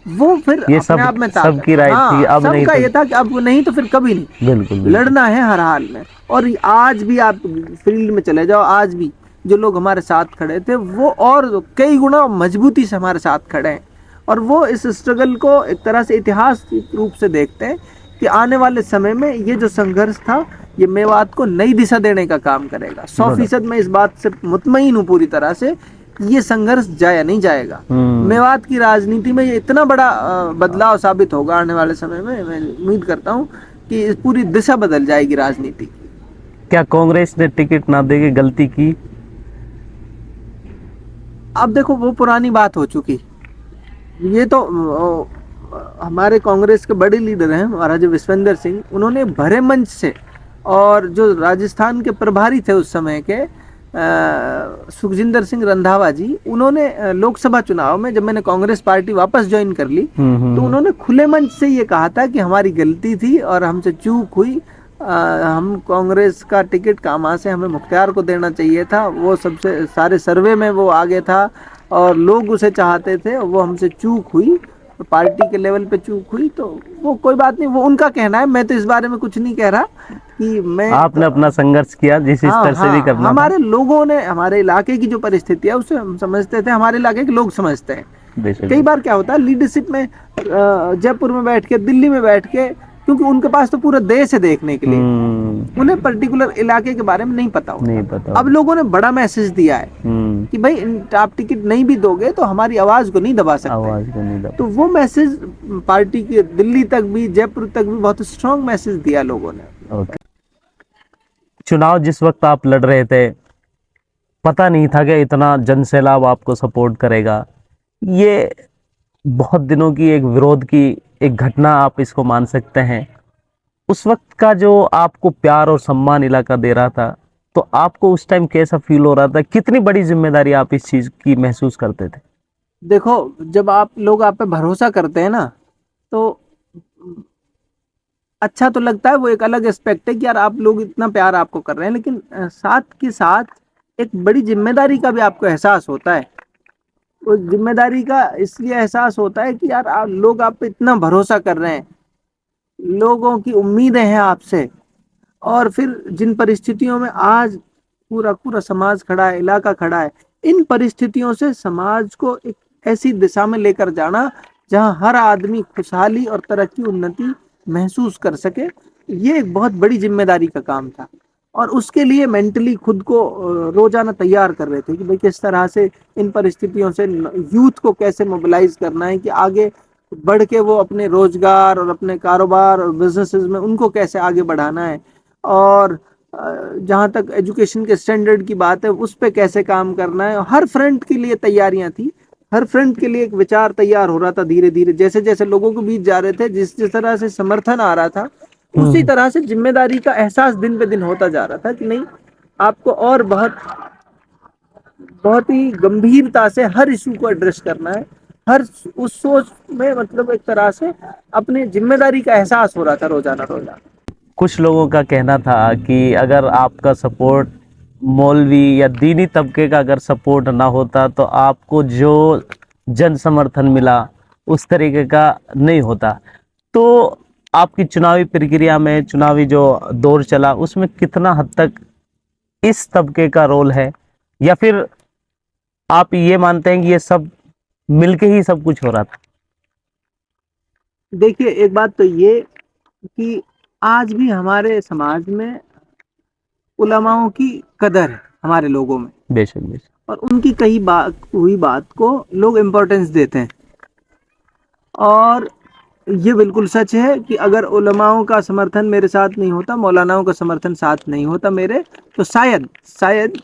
वो फिर ये अपने आप में ताकत, सबकी राय थी, अब नहीं सबका तो ये था कि अब नहीं तो फिर कभी नहीं, बिल्कुल बिल्कुल। लड़ना है हर हाल में। और आज भी आप फील्ड में चले जाओ, आज भी जो लोग हमारे साथ खड़े थे वो और कई गुना मजबूती से हमारे साथ खड़े हैं। और वो इस स्ट्रगल को एक तरह से इतिहास रूप से देखते हैं कि आने वाले समय में ये जो संघर्ष था, ये मेवात को नई दिशा देने का काम करेगा। 100% मैं इस बात से मुतमईन हूँ पूरी तरह से, ये संघर्ष जाया नहीं जाएगा। मेवात की राजनीति में ये इतना बड़ा बदलाव साबित होगा आने वाले समय में। मैं उम्मीद करता हूँ कि इस पूरी दिशा बदल जाएगी राजनीति की। क्या कांग्रेस ने टिकट ना देके गलती की? अब देखो, वो पुरानी बात हो चुकी। ये तो हमारे कांग्रेस के बड़े लीडर हैं महाराजा विश्वेंद्र सिंह, उन्होंने भरे मंच से, और जो राजस्थान के प्रभारी थे उस समय के सुखजिंदर सिंह रंधावा जी, उन्होंने लोकसभा चुनाव में, जब मैंने कांग्रेस पार्टी वापस ज्वाइन कर ली, तो उन्होंने खुले मंच से ये कहा था कि हमारी गलती थी और हमसे चूक हुई। हम कांग्रेस का टिकट कामा से हमें मुख्तार को देना चाहिए था। वो सबसे सारे सर्वे में वो आगे था और लोग उसे चाहते थे, वो हमसे चूक हुई, पार्टी के लेवल पे चूक हुई। तो वो कोई बात नहीं, वो उनका कहना है, मैं तो इस बारे में कुछ नहीं कह रहा कि मैं। आपने अपना संघर्ष किया जिस स्तर से भी करना हमारे लोगों ने, हमारे इलाके की जो परिस्थिति है उसे हम समझते थे, हमारे इलाके के लोग समझते हैं। कई बार क्या होता है लीडरशिप में, जयपुर में बैठ के, दिल्ली में बैठ के, क्योंकि उनके पास तो पूरा देश है देखने के लिए, उन्हें पर्टिकुलर इलाके के बारे में नहीं पता होता। अब लोगों ने बड़ा मैसेज दिया है कि भाई आप टिकट नहीं भी दोगे तो हमारी आवाज को नहीं दबा सकते। तो वो मैसेज पार्टी के दिल्ली तक भी, जयपुर तक भी बहुत स्ट्रांग मैसेज दिया लोगों ने। चुनाव जिस वक्त आप लड़ रहे थे, पता नहीं था कि इतना जनसैलाब आपको सपोर्ट करेगा। ये बहुत दिनों की एक विरोध की एक घटना आप इसको मान सकते हैं। उस वक्त का जो आपको प्यार और सम्मान इलाका दे रहा था, तो आपको उस टाइम कैसा फील हो रहा था? कितनी बड़ी जिम्मेदारी आप इस चीज की महसूस करते थे? देखो, जब लोग आप पे भरोसा करते हैं ना, तो अच्छा तो लगता है। वो एक अलग एस्पेक्ट है कि यार आप लोग इतना प्यार आपको कर रहे हैं, लेकिन साथ के साथ एक बड़ी जिम्मेदारी का भी आपको एहसास होता है। उस जिम्मेदारी का इसलिए एहसास होता है कि यार लोग आप पे इतना भरोसा कर रहे हैं, लोगों की उम्मीदें हैं आपसे। और फिर जिन परिस्थितियों में आज पूरा पूरा समाज खड़ा है, इलाका खड़ा है, इन परिस्थितियों से समाज को एक ऐसी दिशा में लेकर जाना जहां हर आदमी खुशहाली और तरक्की, उन्नति महसूस कर सके, ये एक बहुत बड़ी जिम्मेदारी का काम था। और उसके लिए मेंटली खुद को रोजाना तैयार कर रहे थे कि भाई किस तरह से इन परिस्थितियों से यूथ को कैसे मोबिलाइज करना है कि आगे बढ़ के वो अपने रोजगार और अपने कारोबार और बिजनेसेस में उनको कैसे आगे बढ़ाना है। और जहाँ तक एजुकेशन के स्टैंडर्ड की बात है, उस पर कैसे काम करना है। हर फ्रंट के लिए तैयारियां थी, हर फ्रंट के लिए एक विचार तैयार हो रहा था। धीरे धीरे जैसे जैसे लोगों के बीच जा रहे थे, जिस जिस तरह से समर्थन आ रहा था, उसी तरह से जिम्मेदारी का एहसास दिन पे दिन होता जा रहा था कि नहीं, आपको और बहुत बहुत ही गंभीरता से हर इशू को एड्रेस करना है। हर उस सोच में, मतलब एक तरह से अपनी जिम्मेदारी का एहसास हो रहा था रोजाना रोजाना। कुछ लोगों का कहना था कि अगर आपका सपोर्ट मौलवी या दीनी तबके का अगर सपोर्ट ना होता, तो आपको जो जन समर्थन मिला, उस तरीके का नहीं होता। तो आपकी चुनावी प्रक्रिया में, चुनावी जो दौर चला, उसमें कितना हद तक इस तबके का रोल है, या फिर आप ये मानते हैं कि ये सब मिलके ही सब कुछ हो रहा था? देखिए, एक बात तो ये कि आज भी हमारे समाज में उलमाओं की कदर है, हमारे लोगों में, बेशक बेशक। और उनकी कही हुई बात को लोग इम्पोर्टेंस देते हैं। और ये बिल्कुल सच है कि अगर उलमाओं का समर्थन मेरे साथ नहीं होता, मौलानाओं का समर्थन साथ नहीं होता मेरे, तो शायद शायद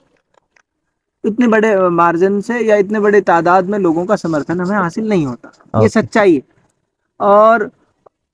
इतने बड़े मार्जिन से या इतने बड़े तादाद में लोगों का समर्थन हमें हासिल नहीं होता। ये ओके। सच्चाई है। और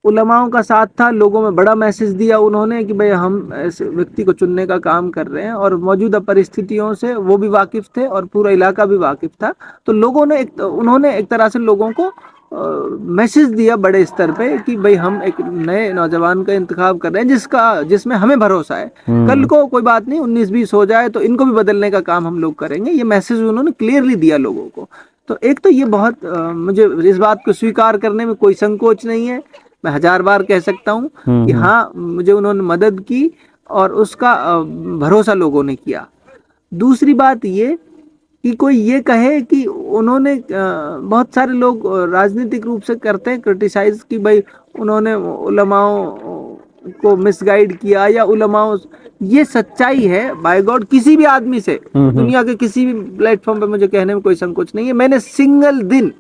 उलमाओं का साथ था, लोगों में बड़ा मैसेज दिया उन्होंने कि भाई हम ऐसे व्यक्ति को चुनने का काम कर रहे हैं, और मौजूदा परिस्थितियों से वो भी वाकिफ थे और पूरा इलाका भी वाकिफ था। तो लोगों ने उन्होंने एक तरह से लोगों को मैसेज दिया बड़े स्तर पे कि भाई हम एक नए नौजवान का इंतखाब कर रहे हैं जिसमें हमें भरोसा है। कल को कोई बात नहीं, 19-20 हो जाए तो इनको भी बदलने का काम हम लोग करेंगे। ये मैसेज उन्होंने क्लियरली दिया लोगों को। तो एक तो ये बहुत मुझे इस बात को स्वीकार करने में कोई संकोच नहीं है। मैं 1000 बार कह सकता हूँ कि हाँ, मुझे उन्होंने मदद की और उसका भरोसा लोगों ने किया। दूसरी बात ये कि कोई ये कहे कि उन्होंने बहुत सारे लोग राजनीतिक रूप से करते हैं क्रिटिसाइज कि भाई उन्होंने उलमाओं को मिसगाइड किया या उलमाओं, ये सच्चाई है बाय गॉड। किसी भी आदमी से दुनिया के किसी भी प्लेटफॉर्म पे मुझे कहने में कोई संकोच नहीं है। मैंने सिंगल दिन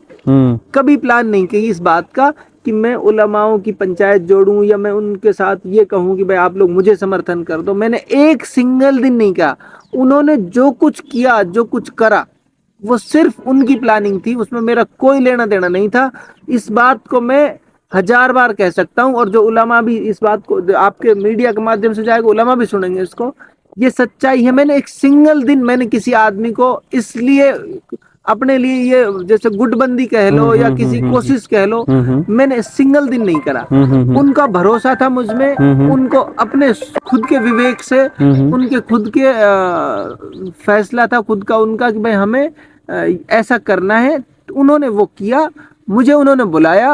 कभी प्लान नहीं की इस बात का कि मैं उलमाओं की पंचायत जोड़ूं या मैं उनके साथ ये कहूं कि भाई आप लोग मुझे समर्थन कर दो। मैंने एक सिंगल दिन नहीं कहा। उन्होंने जो कुछ किया, जो कुछ करा, वो सिर्फ उनकी प्लानिंग थी, उसमें मेरा कोई लेना देना नहीं था। इस बात को मैं 1000 बार कह सकता हूं, और जो उलमा भी इस बात को आपके मीडिया के माध्यम से जाएगा, उलमा भी सुनेंगे इसको। ये सच्चाई है। मैंने एक सिंगल दिन मैंने किसी आदमी को इसलिए अपने लिए ये जैसे गुटबंदी कह लो या किसी कोशिश कह लो, मैंने सिंगल दिन नहीं करा। उनका भरोसा था मुझ में, उनको अपने खुद के विवेक से, उनके खुद के फैसला था खुद का उनका कि भाई हमें ऐसा करना है। उन्होंने वो किया। मुझे उन्होंने बुलाया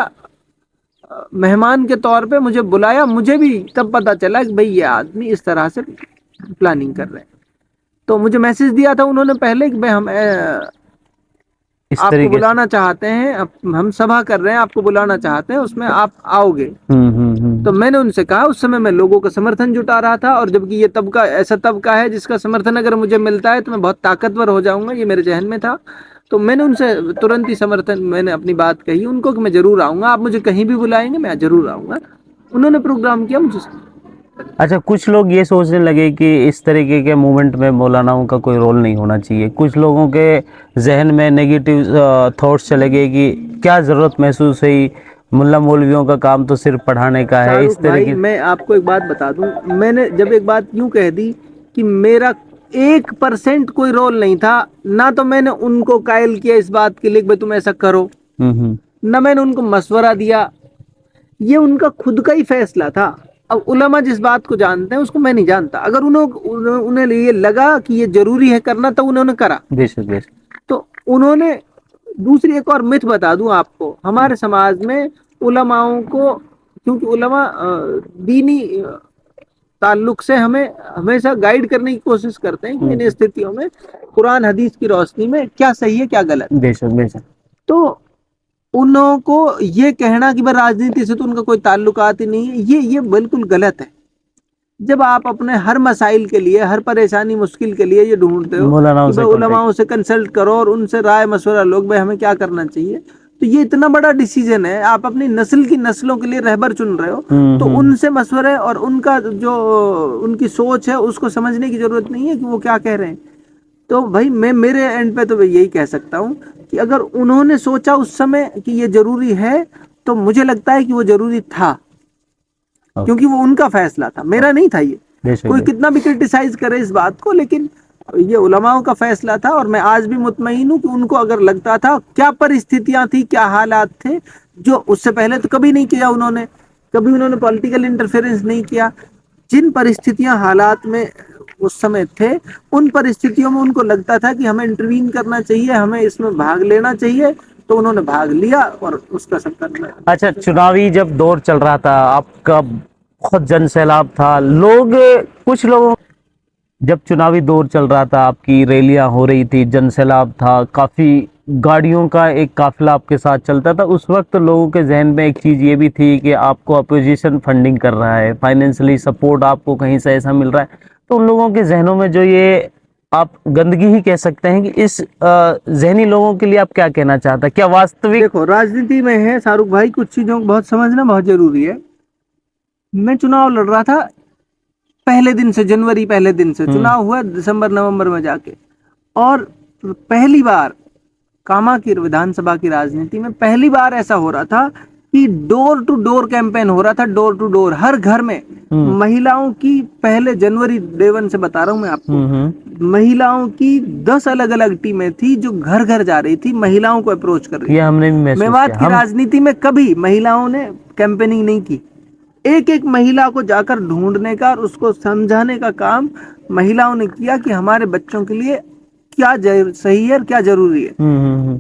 मेहमान के तौर पे, मुझे बुलाया। मुझे भी तब पता चला कि भाई ये आदमी इस तरह से प्लानिंग कर रहे हैं। तो मुझे मैसेज दिया था उन्होंने पहले कि भाई हम इस आपको तरीके से। बुलाना चाहते हैं, हम सभा कर रहे हैं, आपको बुलाना चाहते हैं, उसमें आप आओगे। तो मैंने उनसे कहा, उस समय मैं लोगों का समर्थन जुटा रहा था, और जबकि ये तबका ऐसा तबका है जिसका समर्थन अगर मुझे मिलता है तो मैं बहुत ताकतवर हो जाऊंगा, ये मेरे जहन में था। तो मैंने उनसे तुरंत ही समर्थन, मैंने अपनी बात कही उनको कि मैं जरूर आऊंगा, आप मुझे कहीं भी बुलाएंगे मैं जरूर आऊंगा। उन्होंने प्रोग्राम किया मुझे। अच्छा, कुछ लोग ये सोचने लगे कि इस तरीके के मूवमेंट में मौलानाओं का कोई रोल नहीं होना चाहिए। कुछ लोगों के जहन में नेगेटिव थॉट्स चले गए कि क्या ज़रूरत महसूस हुई, मुल्ला मौलवियों का काम तो सिर्फ पढ़ाने का है, इस शाहरुख भाई, तरीके। मैं आपको एक बात बता दूं, मैंने जब एक बात यूं कह दी कि मेरा 1% कोई रोल नहीं था, ना तो मैंने उनको कायल किया इस बात के लिए कि भाई तुम ऐसा करो, ना मैंने उनको मशवरा दिया। ये उनका खुद का ही फैसला था। अब उलमा जिस बात को जानते हैं उसको मैं नहीं जानता। अगर उन्हें ये लगा कि ये जरूरी है करना तो उन्होंने करा। बेशक बेशक। तो उन्होंने दूसरी एक और मिथ बता दूं आपको, हमारे समाज में उलमाओं को, क्योंकि उलमा दीनी ताल्लुक से हमें हमेशा गाइड करने की कोशिश करते हैं कि इन स्थितियों में कुरान हदीस की रोशनी में क्या सही है क्या गलत। बेशक बेशक। तो उन्हों को ये कहना कि भाई राजनीति से तो उनका कोई ताल्लुकात ही नहीं है, ये बिल्कुल गलत है। जब आप अपने हर मसाइल के लिए, हर परेशानी मुश्किल के लिए ये ढूंढते हो मौलानाओं कि से भाई उलमाओं से कंसल्ट करो और उनसे राय मशवरा लो भाई हमें क्या करना चाहिए, तो ये इतना बड़ा डिसीजन है। आप अपनी नस्लों के लिए रहबर चुन रहे हो, तो उनसे मशवरे और उनका जो उनकी सोच है उसको समझने की जरूरत नहीं है कि वो क्या कह रहे हैं। तो भाई मैं मेरे एंड पे तो यही कह सकता हूँ कि अगर उन्होंने सोचा उस समय कि ये जरूरी है, तो मुझे लगता है कि वो जरूरी था, क्योंकि वो उनका फैसला था, मेरा नहीं था ये। कोई कितना भी क्रिटिसाइज करे इस बात को, लेकिन ये उलमाओं का फैसला था। और मैं आज भी मुतमईन हूँ कि उनको अगर लगता था, क्या परिस्थितियां थी, क्या हालात थे, जो उससे पहले तो कभी नहीं किया उन्होंने, कभी उन्होंने पॉलिटिकल इंटरफेरेंस नहीं किया। जिन परिस्थितियां हालात में उस समय थे, उन परिस्थितियों में उनको लगता था कि हमें इंटरवीन करना चाहिए, हमें इसमें भाग लेना चाहिए, तो उन्होंने भाग लिया और उसका संकट में। अच्छा, चुनावी जब दौर चल रहा था आपका, बहुत जन सैलाब था, लोग, कुछ लोगों, जब चुनावी दौर चल रहा था आपकी रैलियां हो रही थी, जन सैलाब था, काफी गाड़ियों का एक काफिला आपके साथ चलता था, उस वक्त लोगों के जहन में एक चीज ये भी थी कि आपको अपोजिशन फंडिंग कर रहा है, फाइनेंशियली सपोर्ट आपको कहीं से ऐसा मिल रहा है, तो उन लोगों के जहनों में जो ये आप गंदगी ही कह सकते हैं कि इस जहनी लोगों के लिए आप क्या कहना चाहते हैं, क्या वास्तविक? देखो, राजनीति में है शाहरुख भाई, कुछ चीजों को बहुत समझना बहुत जरूरी है। मैं चुनाव लड़ रहा था पहले दिन से, जनवरी पहले दिन से चुनाव हुआ दिसंबर नवंबर में जाके, और पहली बार कामा की विधानसभा की राजनीति में पहली बार ऐसा हो रहा था कि डोर टू डोर कैंपेन हो रहा था। डोर टू डोर हर घर में महिलाओं की, पहले जनवरी डे 1 से बता रहा हूं मैं आपको, महिलाओं की 10 अलग अलग टीमें थी जो घर घर जा रही थी, महिलाओं को अप्रोच कर रही ये हमने भी महसूस मेवात किया। की राजनीति में कभी महिलाओं ने कैंपेनिंग नहीं की। एक एक महिला को जाकर ढूंढने का और उसको समझाने का काम महिलाओं ने किया कि हमारे बच्चों के लिए क्या सही है और क्या जरूरी है।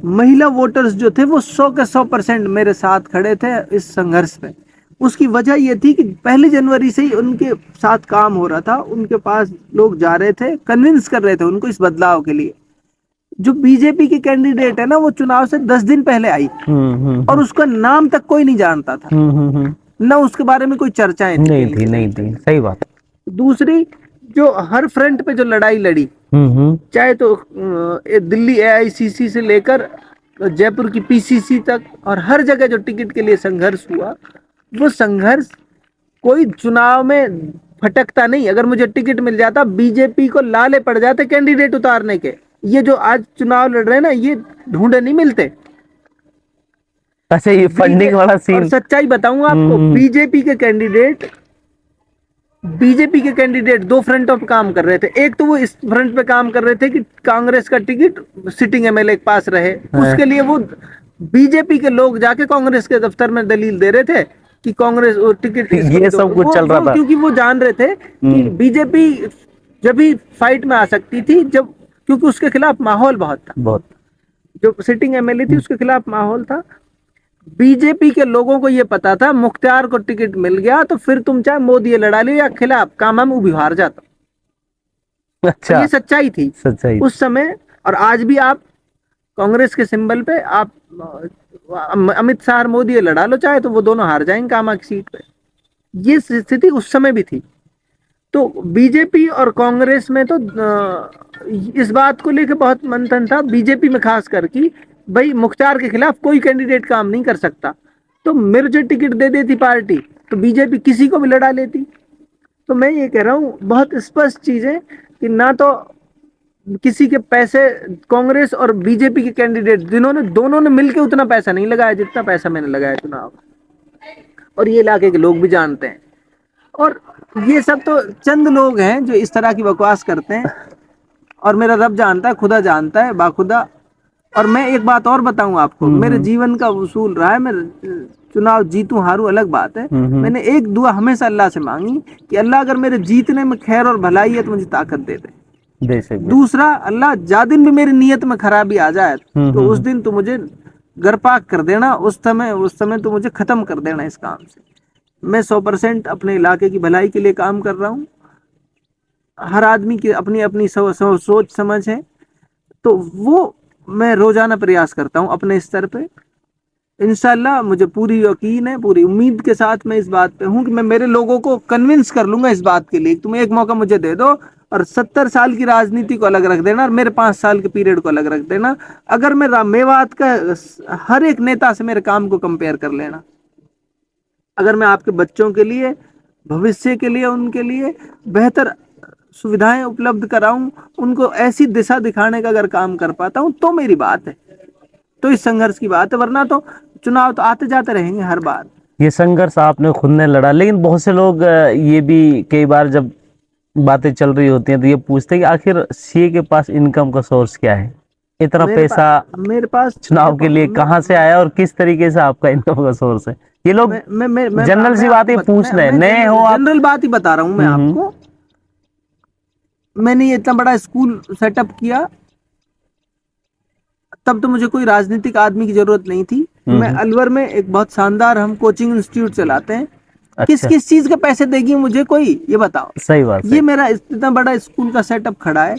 महिला वोटर्स जो थे वो 100 के 100% मेरे साथ खड़े थे इस संघर्ष में। उसकी वजह ये थी कि 1 जनवरी से ही उनके साथ काम हो रहा था, उनके पास लोग जा रहे थे, कन्विंस कर रहे थे उनको इस बदलाव के लिए। जो बीजेपी की कैंडिडेट है ना, वो चुनाव से 10 दिन पहले आई और उसका नाम तक कोई नहीं जानता था, ना उसके बारे में कोई चर्चाएं थी। नहीं थी, सही बात। दूसरी, जो हर फ्रंट पे जो लड़ाई लड़ी, चाहे तो दिल्ली एआईसीसी से लेकर जयपुर की पीसीसी तक, और हर जगह जो टिकट के लिए संघर्ष हुआ, वो संघर्ष कोई चुनाव में फटकता नहीं। अगर मुझे टिकट मिल जाता, बीजेपी को लाले पड़ जाते कैंडिडेट उतारने के। ये जो आज चुनाव लड़ रहे हैं ना, ये ढूंढे नहीं मिलते। अच्छा, ये फंडिंग वाला सीन। और सच्चाई बताऊं आपको, बीजेपी के कैंडिडेट 2 फ्रंटों पे काम कर रहे थे। एक तो वो इस फ्रंट पे काम कर रहे थे कि कांग्रेस का टिकट सिटिंग एमएलए के पास रहे, उसके लिए वो बीजेपी के लोग जाके कांग्रेस के दफ्तर में दलील दे रहे थे कि कांग्रेस वो टिकट, ये सब कुछ चल रहा था, क्योंकि वो जान रहे थे कि बीजेपी जब भी फाइट में आ सकती थी, जब, क्योंकि उसके खिलाफ माहौल बहुत था, जो सिटिंग एमएलए थी उसके खिलाफ माहौल था। बीजेपी के लोगों को यह पता था, मुख्तार को टिकट मिल गया तो फिर तुम चाहे मोदी लड़ा लो या खिलाफ, काम हम भी हार जाता। अच्छा, ये सच्चाई थी उस समय। और आज भी आप कांग्रेस के सिंबल पे आप अमित शाह और मोदी लड़ा लो चाहे, तो वो दोनों हार जाएंगे कामा की सीट पे। ये स्थिति उस समय भी थी। तो बीजेपी और कांग्रेस में तो इस बात को लेकर बहुत मंथन था, बीजेपी में खास करके, भाई मुख्तार के खिलाफ कोई कैंडिडेट काम नहीं कर सकता, तो मुझे टिकट दे देती पार्टी तो बीजेपी किसी को भी लड़ा लेती। तो मैं ये कह रहा हूँ, बहुत स्पष्ट चीज है कि ना तो किसी के पैसे, कांग्रेस और बीजेपी के कैंडिडेट दोनों ने मिलकर उतना पैसा नहीं लगाया जितना पैसा मैंने लगाया चुनाव, और ये इलाके के लोग भी जानते हैं। और ये सब तो चंद लोग हैं जो इस तरह की बकवास करते हैं, और मेरा रब जानता है, खुदा जानता है, बाखुदा। और मैं एक बात और बताऊं आपको, मेरे जीवन का उसूल रहा है, मैं चुनाव जीतूं हारूं अलग बात है, मैंने एक दुआ हमेशा अल्लाह से मांगी कि अल्लाह अगर मेरे जीतने में खैर और भलाई है तो मुझे ताकत दे दे। दूसरा, अल्लाह जा दिन भी मेरी नीयत में खराबी आ जाए तो उस दिन तो मुझे गरपाक कर देना, उस समय तो मुझे खत्म कर देना इस काम से। मैं 100% अपने इलाके की भलाई के लिए काम कर रहा हूँ। हर आदमी की अपनी अपनी सोच समझ है, तो वो मैं रोजाना प्रयास करता हूँ अपने स्तर पे। इंशाल्लाह मुझे पूरी यकीन है, पूरी उम्मीद के साथ मैं इस बात पे हूँ कि मैं मेरे लोगों को कन्विंस कर लूंगा इस बात के लिए। तुम एक मौका मुझे दे दो और 70 साल की राजनीति को अलग रख देना और मेरे 5 साल के पीरियड को अलग रख देना। अगर मैं मेवात का हर एक नेता से मेरे काम को कंपेयर कर लेना, अगर मैं आपके बच्चों के लिए, भविष्य के लिए, उनके लिए बेहतर सुविधाएं उपलब्ध कराऊं, उनको ऐसी दिशा दिखाने का अगर काम कर पाता हूं तो मेरी बात है, तो इस संघर्ष की बात है। वरना तो चुनाव तो आते जाते रहेंगे हर बार। ये संघर्ष आपने खुद ने लड़ा, लेकिन बहुत से लोग ये भी कई बार जब बातें चल रही होती हैं तो ये पूछते हैं कि आखिर सीए के पास इनकम का सोर्स क्या है, इतना पैसा मेरे पास चुनाव के लिए कहाँ से आया और किस तरीके से आपका इनकम का सोर्स है? ये लोग जनरल सी बात ही पूछ रहे हैं, नए हो आप। जनरल बात ही बता रहा हूँ मैं आपको। मैंने ये इतना बड़ा स्कूल सेटअप किया, तब तो मुझे कोई राजनीतिक आदमी की जरूरत नहीं थी। मैं अलवर में एक बहुत शानदार हम कोचिंग इंस्टीट्यूट चलाते हैं। किस अच्छा, किस चीज के पैसे देगी मुझे कोई, ये बताओ। सही बात, ये सही। मेरा इतना बड़ा स्कूल का सेटअप खड़ा है,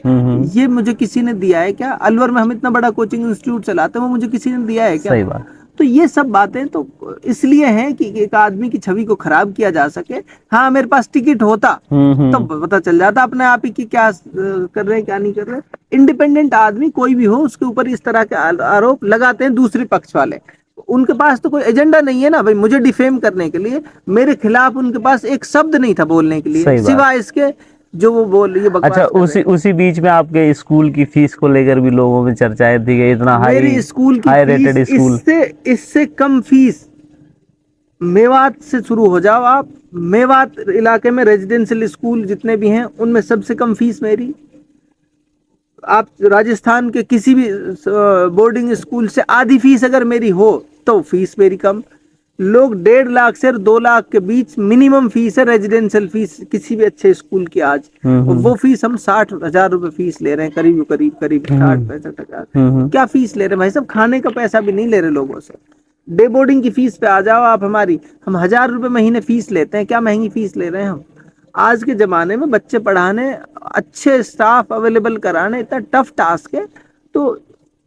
ये मुझे किसी ने दिया है क्या? अलवर में हम इतना बड़ा कोचिंग इंस्टीट्यूट चलाते हैं, वो मुझे किसी ने दिया है क्या? सही बात। तो ये सब बातें तो इसलिए हैं कि एक आदमी की छवि को खराब किया जा सके। हाँ, मेरे पास टिकट होता तो पता चल जाता अपने आप ही कि क्या कर रहे हैं क्या नहीं कर रहे। इंडिपेंडेंट आदमी कोई भी हो, उसके ऊपर इस तरह के आरोप लगाते हैं दूसरे पक्ष वाले। उनके पास तो कोई एजेंडा नहीं है ना भाई मुझे डिफेम करने के लिए। मेरे खिलाफ उनके पास एक शब्द नहीं था बोलने के लिए, सही बात। सिवाय इसके जो वो बोल रही है बकवास अच्छा, कर रहे हैं। उसी बीच में आपके स्कूल की फीस को लेकर भी लोगों में चर्चाएं थी कि इतना मेरी स्कूल की हाई फीस रेटेड स्कूल। इससे कम फीस, मेवात से शुरू हो जाओ आप, मेवात इलाके में रेजिडेंशियल स्कूल जितने भी हैं उनमें सबसे कम फीस मेरी। आप राजस्थान के किसी भी बोर्डिंग स्कूल से आधी फीस अगर मेरी हो तो फीस मेरी कम। लोग 1.5 लाख से 2 लाख के बीच मिनिमम फीस है रेजिडेंशियल फीस किसी भी अच्छे स्कूल की आज। और वो फीस हम 60,000 रुपए फीस ले रहे हैं, करीब करीब करीब 60-65,000। क्या फीस ले रहे हैं भाई साहब? खाने का पैसा भी नहीं ले रहे लोगों से। डे बोर्डिंग की फीस पे आ जाओ आप हमारी, हम 1,000 रुपए महीने फीस लेते हैं। क्या महंगी फीस ले रहे हैं हम? आज के जमाने में बच्चे पढ़ाने, अच्छे स्टाफ अवेलेबल कराने इतना टफ टास्क है। तो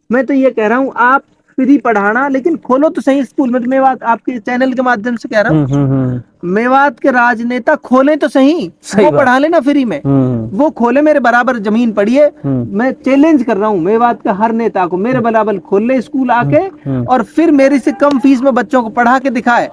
मैं तो ये कह रहा हूँ आप फ्री पढ़ाना, लेकिन खोलो तो सही स्कूल में। तो मेवात आपके चैनल के माध्यम से कह रहा हूँ, मेवात के राजनेता खोलें तो सही, वो पढ़ा लेना फ्री में। वो खोले, मेरे बराबर जमीन पड़ी है। मैं चैलेंज कर रहा हूँ मेवात का हर नेता को, मेरे बराबर खोल ले स्कूल आके, और फिर मेरे से कम फीस में बच्चों को पढ़ा के दिखाए।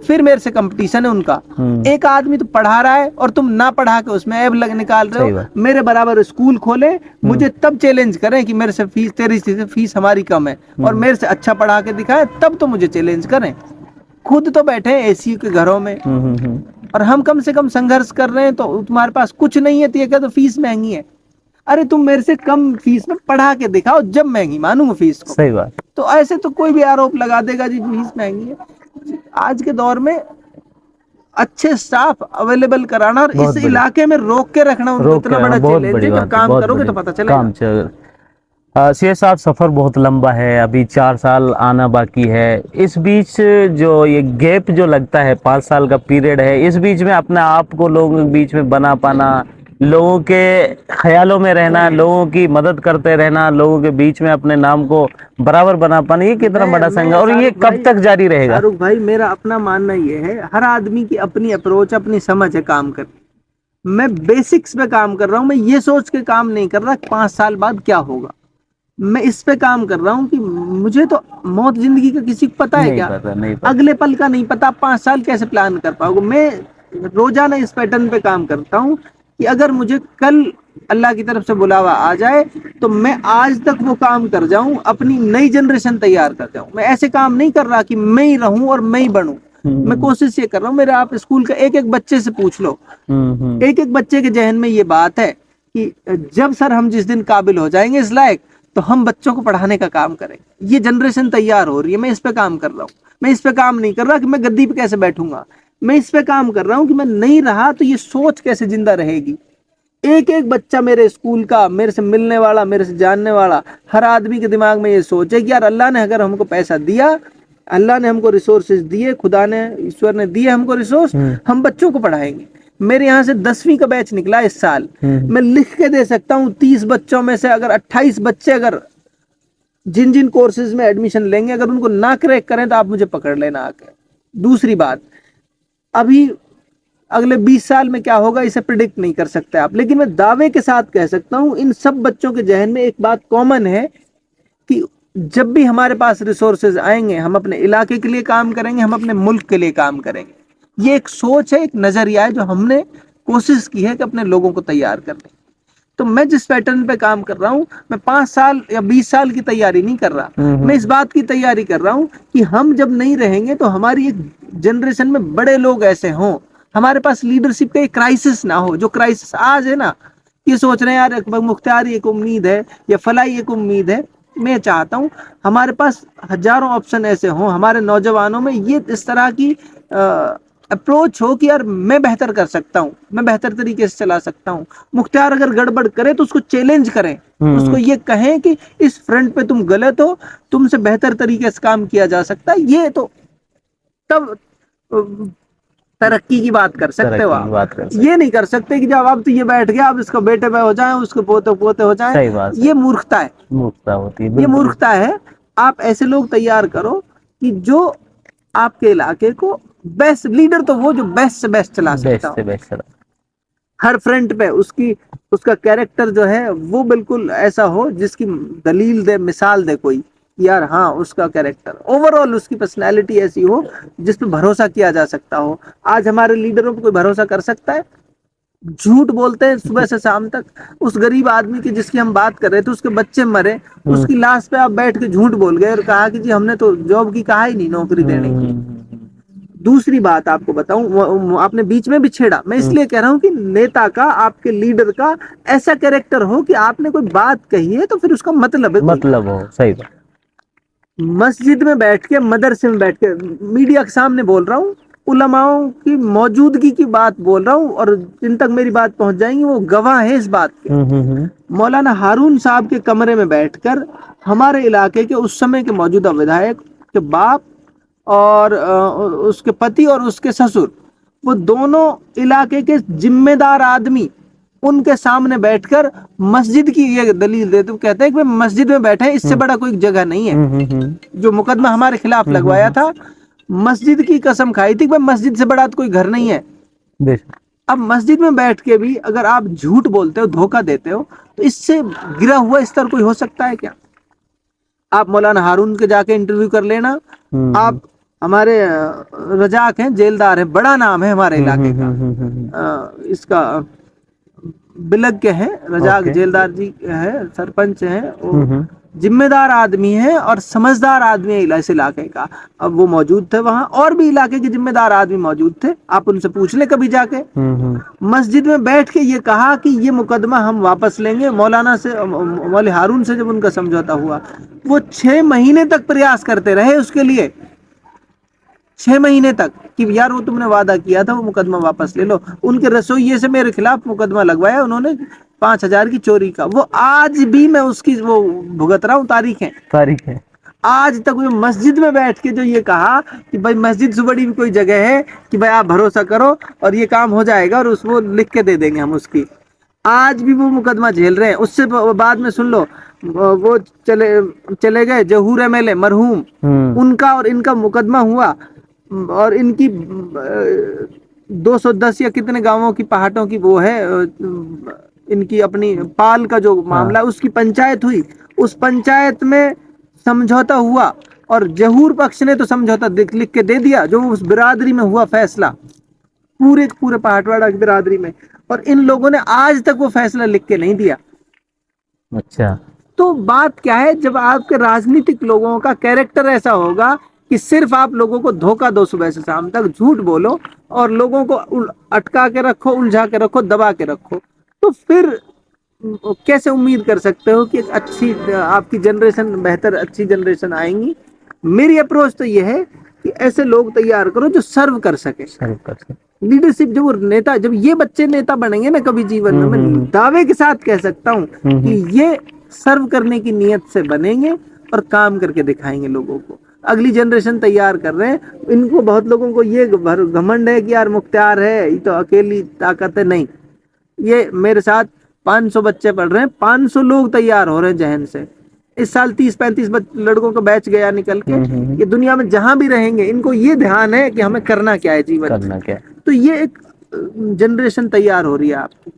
फिर मेरे से कंपटीशन है उनका। एक आदमी तो पढ़ा रहा है और तुम ना पढ़ा के उसमें ऐब निकाल रहे हो। मेरे बराबर स्कूल खोले, मुझे तब चैलेंज करें कि मेरे से फीस, तेरी से फीस हमारी कम है, और मेरे से अच्छा पढ़ा के दिखाए, तब तो मुझे चैलेंज करें। खुद तो बैठे हैं एसी के घरों में, और हम कम से कम संघर्ष कर रहे हैं। तो तुम्हारे पास कुछ नहीं है तो ये क्या, तो फीस महंगी है? अरे तुम मेरे से कम फीस में पढ़ा के दिखाओ, जब महंगी मानूंगा फीस को। सही बात। तो ऐसे तो कोई भी आरोप लगा देगा जी फीस महंगी है। आज के दौर में अच्छे स्टाफ अवेलेबल कराना और इस इलाके में रोक के रखना उनको इतना बड़ा चैलेंज है। जब काम करोगे तो पता चलेगा। सीए साहब, सफर बहुत लंबा है, अभी 4 साल आना बाकी है। इस बीच जो ये गैप जो लगता है, 5 साल का पीरियड है, इस बीच में अपने आप को लोगों के बीच में बना पाना, लोगों के ख्यालों में रहना, लोगों की मदद करते रहना, लोगों के बीच में अपने नाम को बराबर बना पाना, ये कितना बड़ा संघर्ष, और ये कब तक जारी रहेगा? शाहरुख भाई, मेरा अपना मानना ये है, हर आदमी की अपनी अप्रोच, अपनी समझ है काम करने। मैं बेसिक्स पे काम कर रहा हूँ। मैं ये सोच के काम नहीं कर रहा 5 साल बाद क्या होगा। मैं इस पे काम कर रहा हूँ कि मुझे तो मौत जिंदगी का किसी को पता है क्या? नहीं पता। अगले पल का नहीं पता। 5 साल कैसे प्लान कर पाओगे? मैं रोजाना इस पैटर्न पे काम करता हूँ कि अगर मुझे कल अल्लाह की तरफ से बुलावा आ जाए तो मैं आज तक वो काम कर जाऊं, अपनी नई जनरेशन तैयार कर जाऊं। मैं ऐसे काम नहीं कर रहा कि मैं ही रहूं और मैं ही बनूं। मैं कोशिश ये कर रहा हूं, मेरे आप स्कूल का एक एक बच्चे से पूछ लो, एक एक बच्चे के जहन में ये बात है कि जब सर हम जिस दिन काबिल हो जाएंगे इस लायक, तो हम बच्चों को पढ़ाने का काम करेंगे। ये जनरेशन तैयार हो रही है, मैं इस पे काम कर रहा हूँ। मैं इस पे काम नहीं कर रहा कि मैं गद्दी पे कैसे बैठूंगा। मैं इस पे काम कर रहा हूँ कि मैं नहीं रहा तो ये सोच कैसे जिंदा रहेगी। एक एक बच्चा मेरे स्कूल का, मेरे से मिलने वाला, मेरे से जानने वाला, हर आदमी के दिमाग में ये सोच है कि यार अल्लाह ने अगर हमको पैसा दिया, अल्लाह ने हमको रिसोर्सेज दिए, खुदा ने, ईश्वर ने दिए हमको रिसोर्स, हम बच्चों को पढ़ाएंगे। मेरे यहाँ से 10वीं का बैच निकला इस साल। मैं लिख के दे सकता हूँ 30 बच्चों में से अगर 28 बच्चे अगर जिन जिन कोर्सेज में एडमिशन लेंगे, अगर उनको ना क्रैक करें तो आप मुझे पकड़ लेना आके। दूसरी बात, अभी अगले 20 साल में क्या होगा इसे प्रिडिक्ट नहीं कर सकते आप, लेकिन मैं दावे के साथ कह सकता हूं इन सब बच्चों के जहन में एक बात कॉमन है कि जब भी हमारे पास रिसोर्सेज आएंगे, हम अपने इलाके के लिए काम करेंगे, हम अपने मुल्क के लिए काम करेंगे। ये एक सोच है, एक नजरिया है जो हमने कोशिश की है कि अपने लोगों को तैयार करने। तो मैं जिस पैटर्न पे काम कर रहा हूँ, मैं 5 साल या 20 साल की तैयारी नहीं कर रहा। मैं इस बात की तैयारी कर रहा हूँ कि हम जब नहीं रहेंगे तो हमारी एक जनरेशन में बड़े लोग ऐसे हों, हमारे पास लीडरशिप का एक क्राइसिस ना हो। जो क्राइसिस आज है ना, ये सोच रहे हैं यार मुख्तार एक उम्मीद है या फलाई एक उम्मीद है। मैं चाहता हूँ हमारे पास हजारों ऑप्शन ऐसे हों, हमारे नौजवानों में ये इस तरह की अप्रोच हो कि यार मैं बेहतर कर सकता हूँ, मैं बेहतर तरीके से चला सकता हूँ। मुख्तार अगर गड़बड़ करे तो उसको चैलेंज करें, उसको ये कहें कि इस फ्रंट पे तुम गलत हो, तुमसे बेहतर तरीके से काम किया जा सकता है। ये तो तब तरक्की की बात कर सकते हो तरक्की की आप। बात कर सकते। ये नहीं कर सकते कि जब आप तो ये बैठ गया, आप इसको बेटे पे हो जाए, उसके पोते पोते हो जाए। सही बात है, ये मूर्खता है, मूर्खता होती है ये बिल्कुल। मूर्खता है। आप ऐसे लोग तैयार करो कि जो आपके इलाके को बेस्ट लीडर, तो वो जो बेस्ट से बेस्ट चला सकता बेस्ट से हो बेस्ट चला। हर फ्रंट पे। उसकी उसका कैरेक्टर जो है वो बिल्कुल ऐसा हो जिसकी दलील दे, मिसाल दे कोई, यार हाँ उसका कैरेक्टर, ओवरऑल उसकी पर्सनैलिटी ऐसी हो जिस पे भरोसा किया जा सकता हो। आज हमारे लीडरों पे कोई भरोसा कर सकता है? झूठ बोलते हैं सुबह से शाम तक। उस गरीब आदमी की जिसकी हम बात कर रहे थे, उसके बच्चे मरे, उसकी लाश पे आप बैठ के झूठ बोल गए और कहा कि जी हमने तो जॉब की कहा ही नहीं, नौकरी देने की। दूसरी बात आपको बताऊं, आपने बीच में भी छेड़ा, मैं इसलिए कह रहा हूं कि नेता का, आपके लीडर का ऐसा कैरेक्टर हो कि आपने कोई बात कही है तो फिर उसका मतलब है कोई। मतलब हो, सही बात। मस्जिद में बैठ के, मदरसे में बैठ के, मीडिया के सामने बोल रहा हूँ, उलमाओं की मौजूदगी की बात बोल रहा हूँ, और जिन तक मेरी बात पहुंच जाएंगी वो गवाह है इस बात के। मौलाना हारून साहब के कमरे में बैठकर हमारे इलाके के उस समय के मौजूदा विधायक के बाप और उसके पति और उसके ससुर, वो दोनों इलाके के जिम्मेदार आदमी उनके सामने बैठकर मस्जिद की ये दलील देते, तो कहते हैं कि भाई मस्जिद में बैठे, इससे बड़ा कोई जगह नहीं है। जो मुकदमा हमारे खिलाफ लगवाया था, मस्जिद की कसम खाई थी कि भाई मस्जिद से बड़ा तो कोई घर नहीं है। बेशक। अब मस्जिद में बैठ के भी अगर आप झूठ बोलते हो, धोखा देते हो, तो इससे गिरा हुआ स्तर कोई हो सकता है क्या? आप मौलाना हारून के जाके इंटरव्यू कर लेना। आप हमारे रजाक हैं, जेलदार है, बड़ा नाम है हमारे इलाके का। इसका बिलग के हैं, रजाक ओके। जेलदार जी है, सरपंच हैं, वो जिम्मेदार आदमी है और समझदार आदमी है इस इलाके का। अब वो मौजूद थे वहां, और भी इलाके के जिम्मेदार आदमी मौजूद थे, आप उनसे पूछ ले कभी जाके। मस्जिद में बैठ के ये कहा कि ये मुकदमा हम वापस लेंगे। मौलाना से, मौलवी हारून से जब उनका समझौता हुआ, वो 6 महीने तक प्रयास करते रहे उसके लिए, 6 महीने तक, कि यार वो तुमने वादा किया था वो मुकदमा वापस ले लो। उनके रसोइये से मेरे खिलाफ मुकदमा लगवाया उन्होंने 5,000 की चोरी का। वो आज भी मैं उसकी वो भुगत रहा हूँ, तारीख है। आज तक वो मस्जिद में बैठ के जो ये कहा कि भाई मस्जिद से बड़ी भी कोई जगह है कि भाई आप भरोसा करो और ये काम हो जाएगा और उसको लिख के दे देंगे हम उसकी, आज भी वो मुकदमा झेल रहे हैं। उससे बाद में सुन लो, वो चले गए जहूर एमएलए मरहूम, उनका और इनका मुकदमा हुआ, और इनकी 210 या कितने गांवों की, पहाड़ों की वो है, इनकी अपनी पाल का जो मामला, उसकी पंचायत हुई। उस पंचायत में समझौता हुआ और जहूर पक्ष ने तो समझौता लिख के दे दिया, जो उस बिरादरी में हुआ फैसला, पूरे पूरे पहाड़वाड़ा की बिरादरी में, और इन लोगों ने आज तक वो फैसला लिख के नहीं दिया। अच्छा, तो बात क्या है, जब आपके राजनीतिक लोगों का कैरेक्टर ऐसा होगा कि सिर्फ आप लोगों को धोखा दो, सुबह से शाम तक झूठ बोलो और लोगों को अटका के रखो, उलझा के रखो, दबा के रखो, तो फिर कैसे उम्मीद कर सकते हो कि एक अच्छी आपकी जनरेशन, बेहतर अच्छी जनरेशन आएंगी? मेरी अप्रोच तो ये है कि ऐसे लोग तैयार करो जो सर्व कर सके। सर्व कर सकते। लीडरशिप, जब वो नेता, जब ये बच्चे नेता बनेंगे ना कभी जीवन में, मैं दावे के साथ कह सकता हूँ कि ये सर्व करने की नीयत से बनेंगे और काम करके दिखाएंगे लोगों को। अगली जनरेशन तैयार कर रहे हैं। इनको, बहुत लोगों को ये घमंड है कि यार मुख्तार है, ये तो अकेली ताकत है। नहीं, ये मेरे साथ 500 बच्चे पढ़ रहे हैं, 500 लोग तैयार हो रहे हैं जहन से। इस साल 30-35 लड़कों का बैच गया निकल के। ये दुनिया में जहां भी रहेंगे, इनको ये ध्यान है कि हमें करना क्या है जीवन में। करना क्या? तो ये एक जनरेशन तैयार हो रही है आपकी,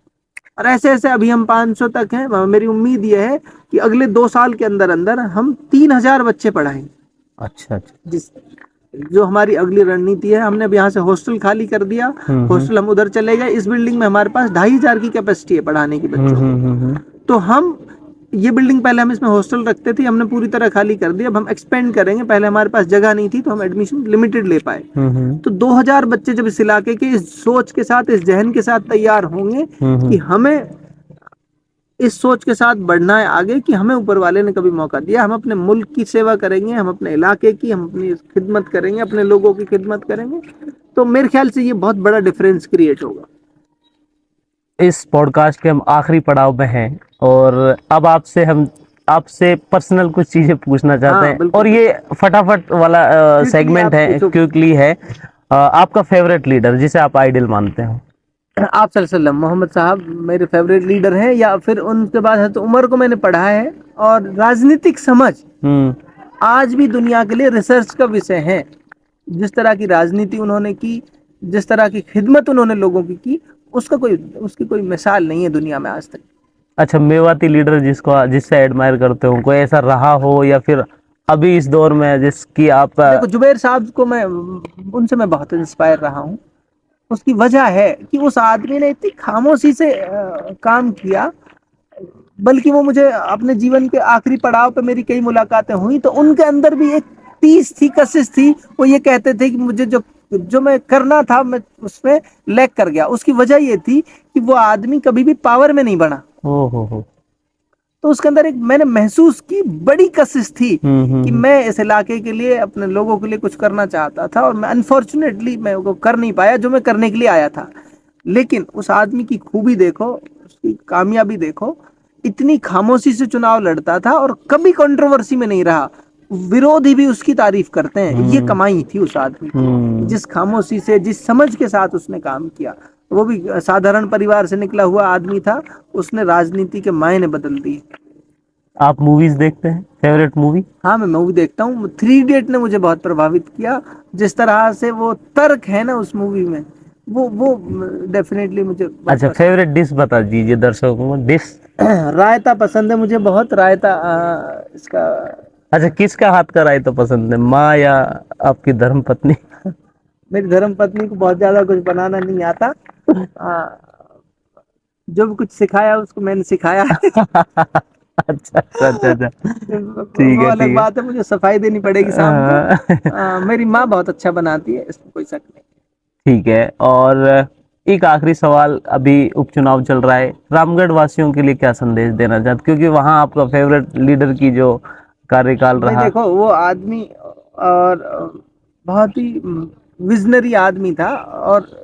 और ऐसे ऐसे अभी हम 500 तक हैं। मेरी उम्मीद ये है कि अगले 2 साल के अंदर अंदर हम 3000 बच्चे पढ़ाएंगे। अच्छा अच्छा। जिस जो हमारी अगली रणनीति है, हमने अब यहाँ से हॉस्टल खाली कर दिया, हॉस्टल हम उधर चले गए। इस बिल्डिंग में हमारे पास 2500 की कैपेसिटी है पढ़ाने की बच्चों को। तो हम ये बिल्डिंग, पहले हम इसमें हॉस्टल रखते थे, हमने पूरी तरह खाली कर दिया। अब हम एक्सपेंड करेंगे। पहले हमारे पास जगह नहीं थी तो हम एडमिशन लिमिटेड ले पाए। तो 2000 बच्चे जब इस इलाके के इस सोच के साथ, इस जहन के साथ तैयार होंगे कि हमें इस सोच के साथ बढ़ना है आगे कि हमें ऊपर वाले ने कभी मौका दिया, हम अपने मुल्क की सेवा करेंगे, हम अपने इलाके की, हम अपनी खिदमत करेंगे, अपने लोगों की खिदमत करेंगे, तो मेरे ख्याल से ये बहुत बड़ा डिफरेंस क्रिएट होगा। इस पॉडकास्ट के हम आखिरी पड़ाव में हैं और अब आपसे पर्सनल कुछ चीजें पूछना चाहते हाँ हैं बिल्कुल। और ये फटाफट वाला Quickly सेगमेंट आप है, पूछो। क्विकली है। आपका फेवरेट लीडर जिसे आप आइडल मानते हो? आप सल्लल्लाहु मोहम्मद साहब मेरे फेवरेट लीडर हैं, या फिर उनके बाद है तो उमर को मैंने पढ़ा है। और राजनीतिक समझ हम्म। आज भी दुनिया के लिए रिसर्च का विषय है। जिस तरह की राजनीति उन्होंने की, जिस तरह की खिदमत उन्होंने लोगों की उसकी कोई मिसाल नहीं है दुनिया में आज तक। अच्छा, मेवाती लीडर जिससे एडमायर करते हो, कोई ऐसा रहा हो या फिर अभी इस दौर में जिसकी आप देखो जुबैर साहब को उनसे मैं बहुत इंस्पायर रहा हूँ। उसकी वजह है कि उस आदमी ने इतनी खामोशी से काम किया। बल्कि वो मुझे अपने जीवन के आखिरी पड़ाव पे मेरी कई मुलाकातें हुई तो उनके अंदर भी एक तीस थी, कशिश थी। वो ये कहते थे कि मुझे जो जो मैं करना था मैं उसमें लैग कर गया। उसकी वजह ये थी कि वो आदमी कभी भी पावर में नहीं बना। ओ हो। तो उसके अंदर एक मैंने महसूस की बड़ी कशिश थी कि हम्म। मैं इस इलाके के लिए, अपने लोगों के लिए कुछ करना चाहता था और मैं अनफॉर्चुनेटली मैं वो कर नहीं पाया जो मैं करने के लिए आया था। लेकिन उस आदमी की खूबी देखो, उसकी कामयाबी देखो। इतनी खामोशी से चुनाव लड़ता था और कभी कंट्रोवर्सी में नहीं रहा। विरोधी भी उसकी तारीफ करते हैं। ये कमाई थी उस आदमी की, जिस खामोशी से, जिस समझ के साथ उसने काम किया। वो भी साधारण परिवार से निकला हुआ आदमी था, उसने राजनीति के मायने बदल दिए। आप मूवीज देखते हैं? Favourite movie? हाँ मैं मूवी देखता हूँ। थ्री इडियट ने मुझे बहुत प्रभावित किया। जिस तरह से वो तर्क है ना उस मूवी में, वो डेफिनेटली मुझे बहुत अच्छा, फेवरेट डिश बता दीजिए दर्शकों को। डिश? रायता पसंद है मुझे बहुत। रायता इसका। अच्छा, किसका हाथ का रायता पसंद है, माँ या आपकी धर्म पत्नी? मेरी धर्म पत्नी को बहुत ज्यादा कुछ बनाना नहीं आता। जो भी कुछ सिखाया उसको मैंने सिखाया है। अच्छा अच्छा अच्छा अच्छा। ठीक वो है अलग ठीक बात है, मुझे सफाई देनी पड़ेगी शाम को। है। मेरी माँ बहुत अच्छा बनाती है, इसमें कोई शक नहीं। ठीक है। और एक आखिरी सवाल, अभी उपचुनाव चल रहा है, रामगढ़ वासियों के लिए क्या संदेश देना चाहते, क्योंकि वहां आपका फेवरेट लीडर की जो कार्यकाल भाई रहा। देखो वो आदमी और बहुत ही विजनरी आदमी था। और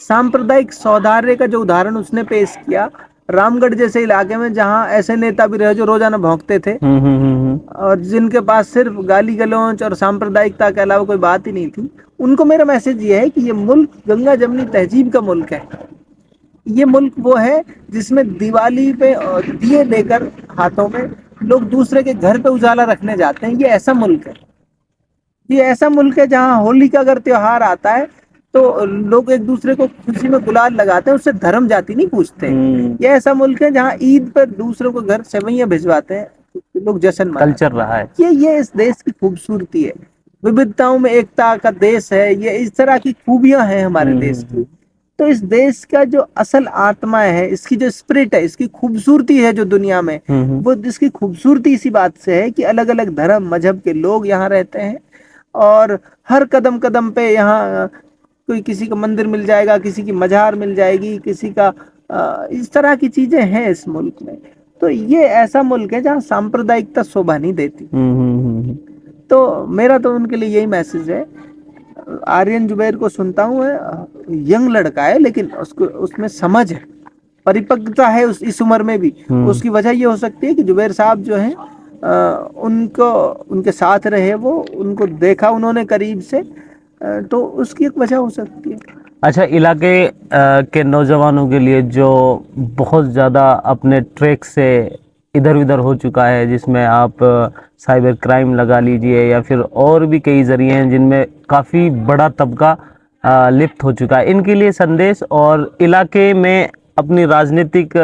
सांप्रदायिक सौहार्द का जो उदाहरण उसने पेश किया, रामगढ़ जैसे इलाके में जहाँ ऐसे नेता भी रहे जो रोजाना भौंकते थे और जिनके पास सिर्फ गाली गलौज और सांप्रदायिकता के अलावा कोई बात ही नहीं थी, उनको मेरा मैसेज ये है कि ये मुल्क गंगा जमनी तहजीब का मुल्क है। ये मुल्क वो है जिसमें दिवाली पे दिए लेकर हाथों में लोग दूसरे के घर पे उजाला रखने जाते हैं। ये ऐसा मुल्क है। ये ऐसा मुल्क है जहाँ होली का अगर त्योहार आता है तो लोग एक दूसरे को खुशी में गुलाल लगाते हैं, उससे धर्म जाति नहीं पूछते। ये ऐसा मुल्क है जहाँ ईद पर दूसरों को घर सेवैयां भिजवाते हैं, लोग जश्न मनाते हैं। कल्चर रहा है। ये इस देश की खूबसूरती है। विविधताओं में एकता का देश है ये। इस तरह की खूबियां हैं हमारे देश की। तो इस देश का जो असल आत्मा है, इसकी जो स्पिरिट है, इसकी खूबसूरती है जो दुनिया में, वो इसकी खूबसूरती इसी बात से है कि अलग अलग धर्म मजहब के लोग यहाँ रहते हैं। और हर कदम कदम पे यहाँ कोई किसी का मंदिर मिल जाएगा, किसी की मजार मिल जाएगी, किसी का इस तरह की चीजें हैं इस मुल्क में। तो ये ऐसा मुल्क है जहाँ सांप्रदायिकता शोभा नहीं देती। तो मेरा तो उनके लिए यही मैसेज है। आर्यन जुबैर को सुनता हूँ, यंग लड़का है लेकिन उसको उसमें समझ है, परिपक्वता है इस उम्र में भी। उसकी वजह ये हो सकती है कि जुबैर साहब जो हैं उनको उनके साथ रहे, वो उनको देखा उन्होंने करीब से, तो उसकी एक वजह हो सकती है। अच्छा, इलाके के नौजवानों के लिए जो बहुत ज़्यादा अपने ट्रैक से इधर उधर हो चुका है, जिसमें आप साइबर क्राइम लगा लीजिए या फिर और भी कई जरिए हैं जिनमें काफ़ी बड़ा तबका लिप्त हो चुका है, इनके लिए संदेश और इलाके में अपनी राजनीतिक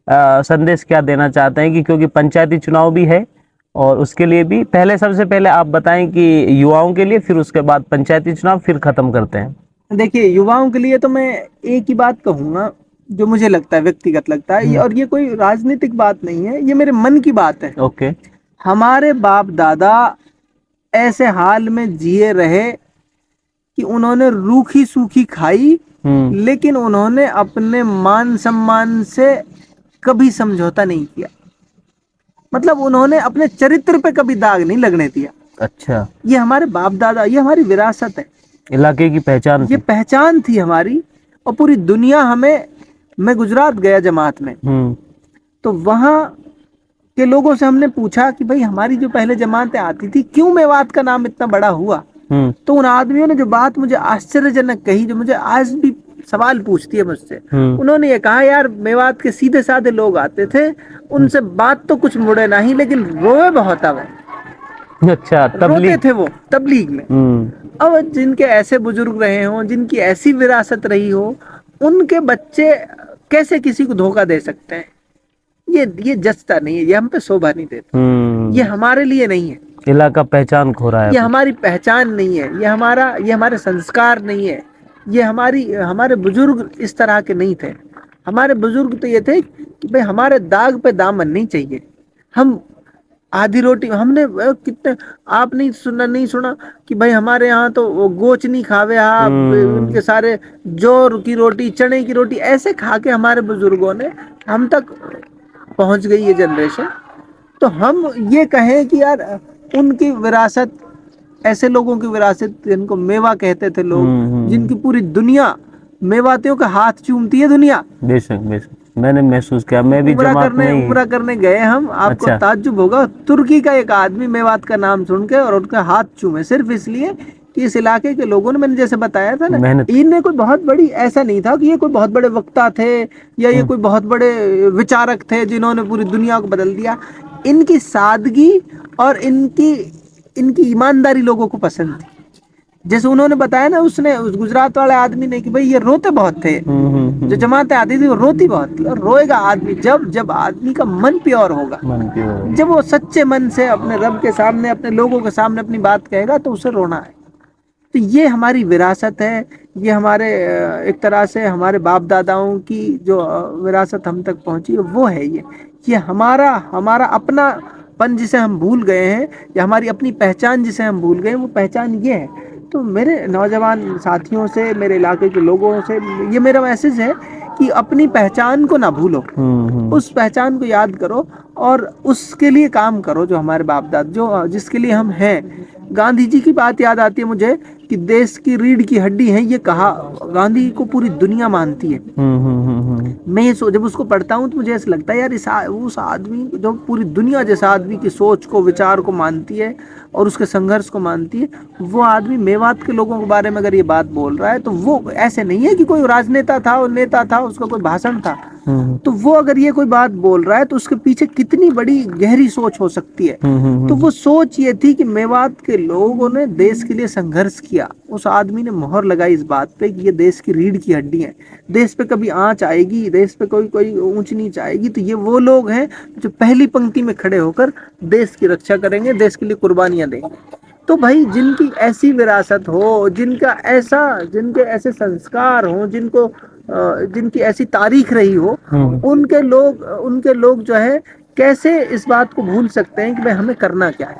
संदेश क्या देना चाहते हैं? कि क्योंकि पंचायती चुनाव भी है और उसके लिए भी सबसे पहले आप बताएं कि युवाओं के लिए, फिर उसके बाद पंचायती चुनाव, फिर ख़त्म करते हैं। देखिए युवाओं के लिए तो मैं एक ही बात कहूंगा जो मुझे लगता है, व्यक्तिगत लगता है, और ये कोई राजनीतिक बात नहीं है, ये मेरे मन की बात है। ओके। हमारे बाप दादा ऐसे हाल में जिए रहे कि उन्होंने रूखी सूखी खाई, लेकिन उन्होंने अपने मान सम्मान से कभी समझौता नहीं किया। मतलब उन्होंने अपने चरित्र पे कभी दाग नहीं लगने दिया। अच्छा, ये हमारे बाप दादा, ये हमारी विरासत है, इलाके की पहचान ये थी। पहचान थी हमारी। और पूरी दुनिया हमें, मैं गुजरात गया जमात में, तो वहाँ के लोगों से हमने पूछा कि भाई हमारी जो पहले जमातें आती थी, क्यों मेवात का नाम इतना बड़ा हुआ। हम्म तो उन आदमियों ने जो बात मुझे आश्चर्यजनक कही, जो मुझे आज भी सवाल पूछती है मुझसे, हम्म उन्होंने ये कहा, यार मेवात के सीधे साधे लोग आते थे, उनसे बात तो कुछ मुड़े नहीं, लेकिन रोए बहुत आवे, अच्छा, रोते तबलीग। थे वो तबलीग में। अब जिनके ऐसे बुजुर्ग रहे हों, जिनकी ऐसी विरासत रही हो, उनके बच्चे कैसे किसी को धोखा दे सकते हैं। ये जचता नहीं है, ये हम पे शोभा नहीं देता, ये हमारे लिए नहीं है, इलाका पहचान खो रहा है ये अभी। हमारी पहचान नहीं है, ये हमारे संस्कार नहीं है। ये हमारे बुजुर्ग इस तरह के नहीं थे। हमारे बुजुर्ग तो ये थे कि भाई हमारे दाग पे दामन नहीं चाहिए। हम आधी रोटी हमने कितने, आप नहीं सुना कि भाई हमारे यहाँ तो वो गोच नहीं खावे, हाँ उनके सारे जौ की रोटी, चने की रोटी ऐसे खा के हमारे बुजुर्गों ने हम तक पहुंच गई ये जनरेशन। तो हम ये कहें कि यार उनकी विरासत, ऐसे लोगों की विरासत जिनको मेवा कहते थे लोग, जिनकी पूरी दुनिया मेवातियों का हाथ चूमती है दुनिया। बेशक बेशक, मैंने महसूस किया, मैं भी जमात में ही। उम्रा करने गए हम, आपको अच्छा। ताज्जुब होगा, तुर्की का एक आदमी मेवात का नाम सुन के और उनका हाथ चूमे, सिर्फ इसलिए कि इस इलाके के लोगों ने, मैंने जैसे बताया था ना, मेहनत। इनमें कोई बहुत बड़ी, ऐसा नहीं था कि ये कोई बहुत बड़े वक्ता थे या ये कोई बहुत बड़े विचारक थे जिन्होंने पूरी दुनिया को बदल दिया। इनकी सादगी और इनकी इनकी ईमानदारी लोगों को पसंद थी। जैसे उन्होंने बताया ना, उसने, उस गुजरात वाले आदमी ने, कि भाई ये रोते बहुत थे, जो जमातें आती थी वो रोती बहुत थी। और रोएगा आदमी जब जब आदमी का मन प्योर होगा, मन की ओर। जब वो सच्चे मन से अपने रब के सामने, अपने लोगों के सामने अपनी बात कहेगा, तो उसे रोना है। तो ये हमारी विरासत है, ये हमारे एक तरह से हमारे बाप दादाओं की जो विरासत हम तक पहुंची है, वो है ये हमारा हमारा अपनापन जिसे हम भूल गए हैं, या हमारी अपनी पहचान जिसे हम भूल गए हैं, वो पहचान ये है। तो मेरे नौजवान साथियों से, मेरे इलाके के लोगों से ये मेरा मैसेज है कि अपनी पहचान को ना भूलो, उस पहचान को याद करो और उसके लिए काम करो जो हमारे बाप दादा, जो जिसके लिए हम हैं। गांधी जी की बात याद आती है मुझे कि देश की रीढ़ की हड्डी है, ये कहा गांधी को पूरी दुनिया मानती है। मैं ये जब उसको पढ़ता हूँ तो मुझे ऐसा लगता है, यार उस आदमी जो पूरी दुनिया जैसे आदमी की सोच को, विचार को मानती है और उसके संघर्ष को मानती है, वो आदमी मेवात के लोगों के बारे में अगर ये बात बोल रहा है, तो वो ऐसे नहीं है कि कोई राजनेता था, और नेता था, उसका कोई भाषण था। तो वो अगर ये कोई बात बोल रहा है तो उसके पीछे कितनी बड़ी गहरी सोच हो सकती है। तो वो सोच ये थी कि मेवात के लोगों ने देश के लिए संघर्ष किया। उस आदमी ने मोहर लगाई इस बात पे कि ये देश की रीढ़ की हड्डी है, देश पे कभी आंच आएगी, देश पे कोई कोई ऊंच नीच आएगी, तो ये वो लोग हैं जो पहली पंक्ति में खड़े होकर देश की रक्षा करेंगे, देश के लिए कुर्बानियां देंगे। तो भाई जिनकी ऐसी विरासत हो, जिनके ऐसे संस्कार हो, जिनकी ऐसी तारीख रही हो, उनके लोग जो है कैसे इस बात को भूल सकते हैं कि भाई हमें करना क्या है।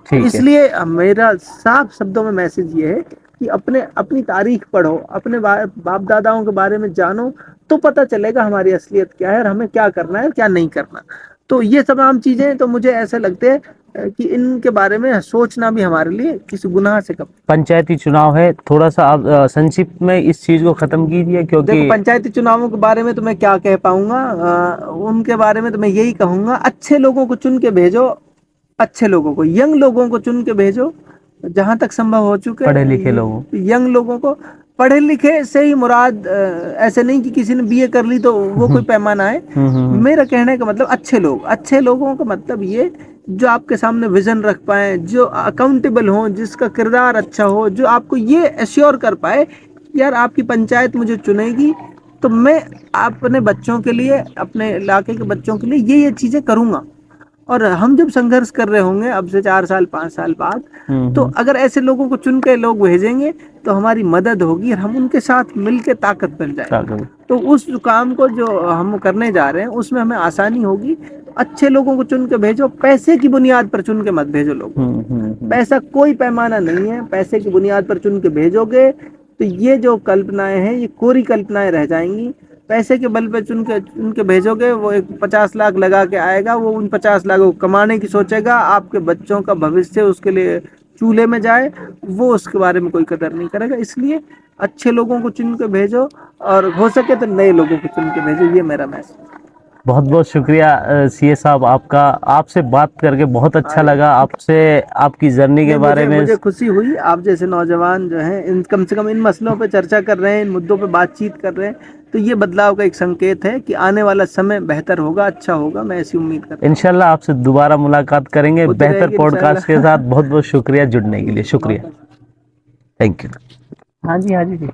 ठीक है। इसलिए मेरा साफ शब्दों में मैसेज ये है कि अपनी तारीख पढ़ो, अपने बाप दादाओं के बारे में जानो, तो पता चलेगा हमारी असलियत क्या है और हमें क्या करना है, क्या नहीं करना। तो ये तमाम चीजें तो मुझे ऐसे लगते हैं कि इनके बारे में सोचना भी हमारे लिए किसी गुनाह से कम। पंचायती चुनाव है, थोड़ा सा आप संक्षिप्त में इस चीज को खत्म कीजिए, क्योंकि देखो पंचायती चुनावों के बारे में तो मैं क्या कह पाऊंगा, उनके बारे में तो मैं यही कहूंगा, अच्छे लोगों को चुन के भेजो, अच्छे लोगों को, यंग लोगों को चुन के भेजो, जहां तक संभव हो चुके पढ़े लिखे लोगों, यंग लोगों को। पढ़े लिखे से ही मुराद ऐसे नहीं कि किसी ने बीए कर ली तो वो कोई पैमाना है। मेरा कहने का मतलब अच्छे लोगों का मतलब ये, जो आपके सामने विजन रख पाए, जो अकाउंटेबल हो, जिसका किरदार अच्छा हो, जो आपको ये एश्योर कर पाए यार आपकी पंचायत मुझे चुनेगी तो मैं अपने बच्चों के लिए, अपने इलाके के बच्चों के लिए ये चीजें करूंगा। और हम जब संघर्ष कर रहे होंगे अब से 4 साल 5 साल बाद, तो अगर ऐसे लोगों को चुन के लोग भेजेंगे तो हमारी मदद होगी और हम उनके साथ मिलके ताकत बन जाएंगे। तो उस काम को जो हम करने जा रहे हैं उसमें हमें आसानी होगी। अच्छे लोगों को चुन के भेजो, पैसे की बुनियाद पर चुन के मत भेजो लोगों। पैसा कोई पैमाना नहीं है, पैसे की बुनियाद पर चुन के भेजोगे तो ये जो कल्पनाएं हैं ये कोरी कल्पनाएं रह जाएंगी। पैसे के बल पे चुन के भेजोगे, वो एक 50 लाख लगा के आएगा, वो उन 50 लाख को कमाने की सोचेगा, आपके बच्चों का भविष्य उसके लिए चूल्हे में जाए, वो उसके बारे में कोई कदर नहीं करेगा। इसलिए अच्छे लोगों को चुन के भेजो, और हो सके तो नए लोगों को चुन के भेजो, ये मेरा मैसेज। बहुत बहुत शुक्रिया सीए साहब आपका। आपसे बात करके बहुत अच्छा लगा, आपसे आपकी जर्नी के बारे में मुझे खुशी हुई, आप जैसे नौजवान जो हैं इन कम से कम इन मसलों पे चर्चा कर रहे हैं, इन मुद्दों पे बातचीत कर रहे हैं, तो ये बदलाव का एक संकेत है कि आने वाला समय बेहतर होगा, अच्छा होगा। मैं ऐसी उम्मीद करता हूँ। इंशाल्लाह आपसे दोबारा मुलाकात करेंगे होती बेहतर रहेगी पॉडकास्ट के इंशाल्लाह। साथ। बहुत बहुत शुक्रिया जुड़ने के लिए, शुक्रिया, थैंक यू। हाँ जी, हाँ जी।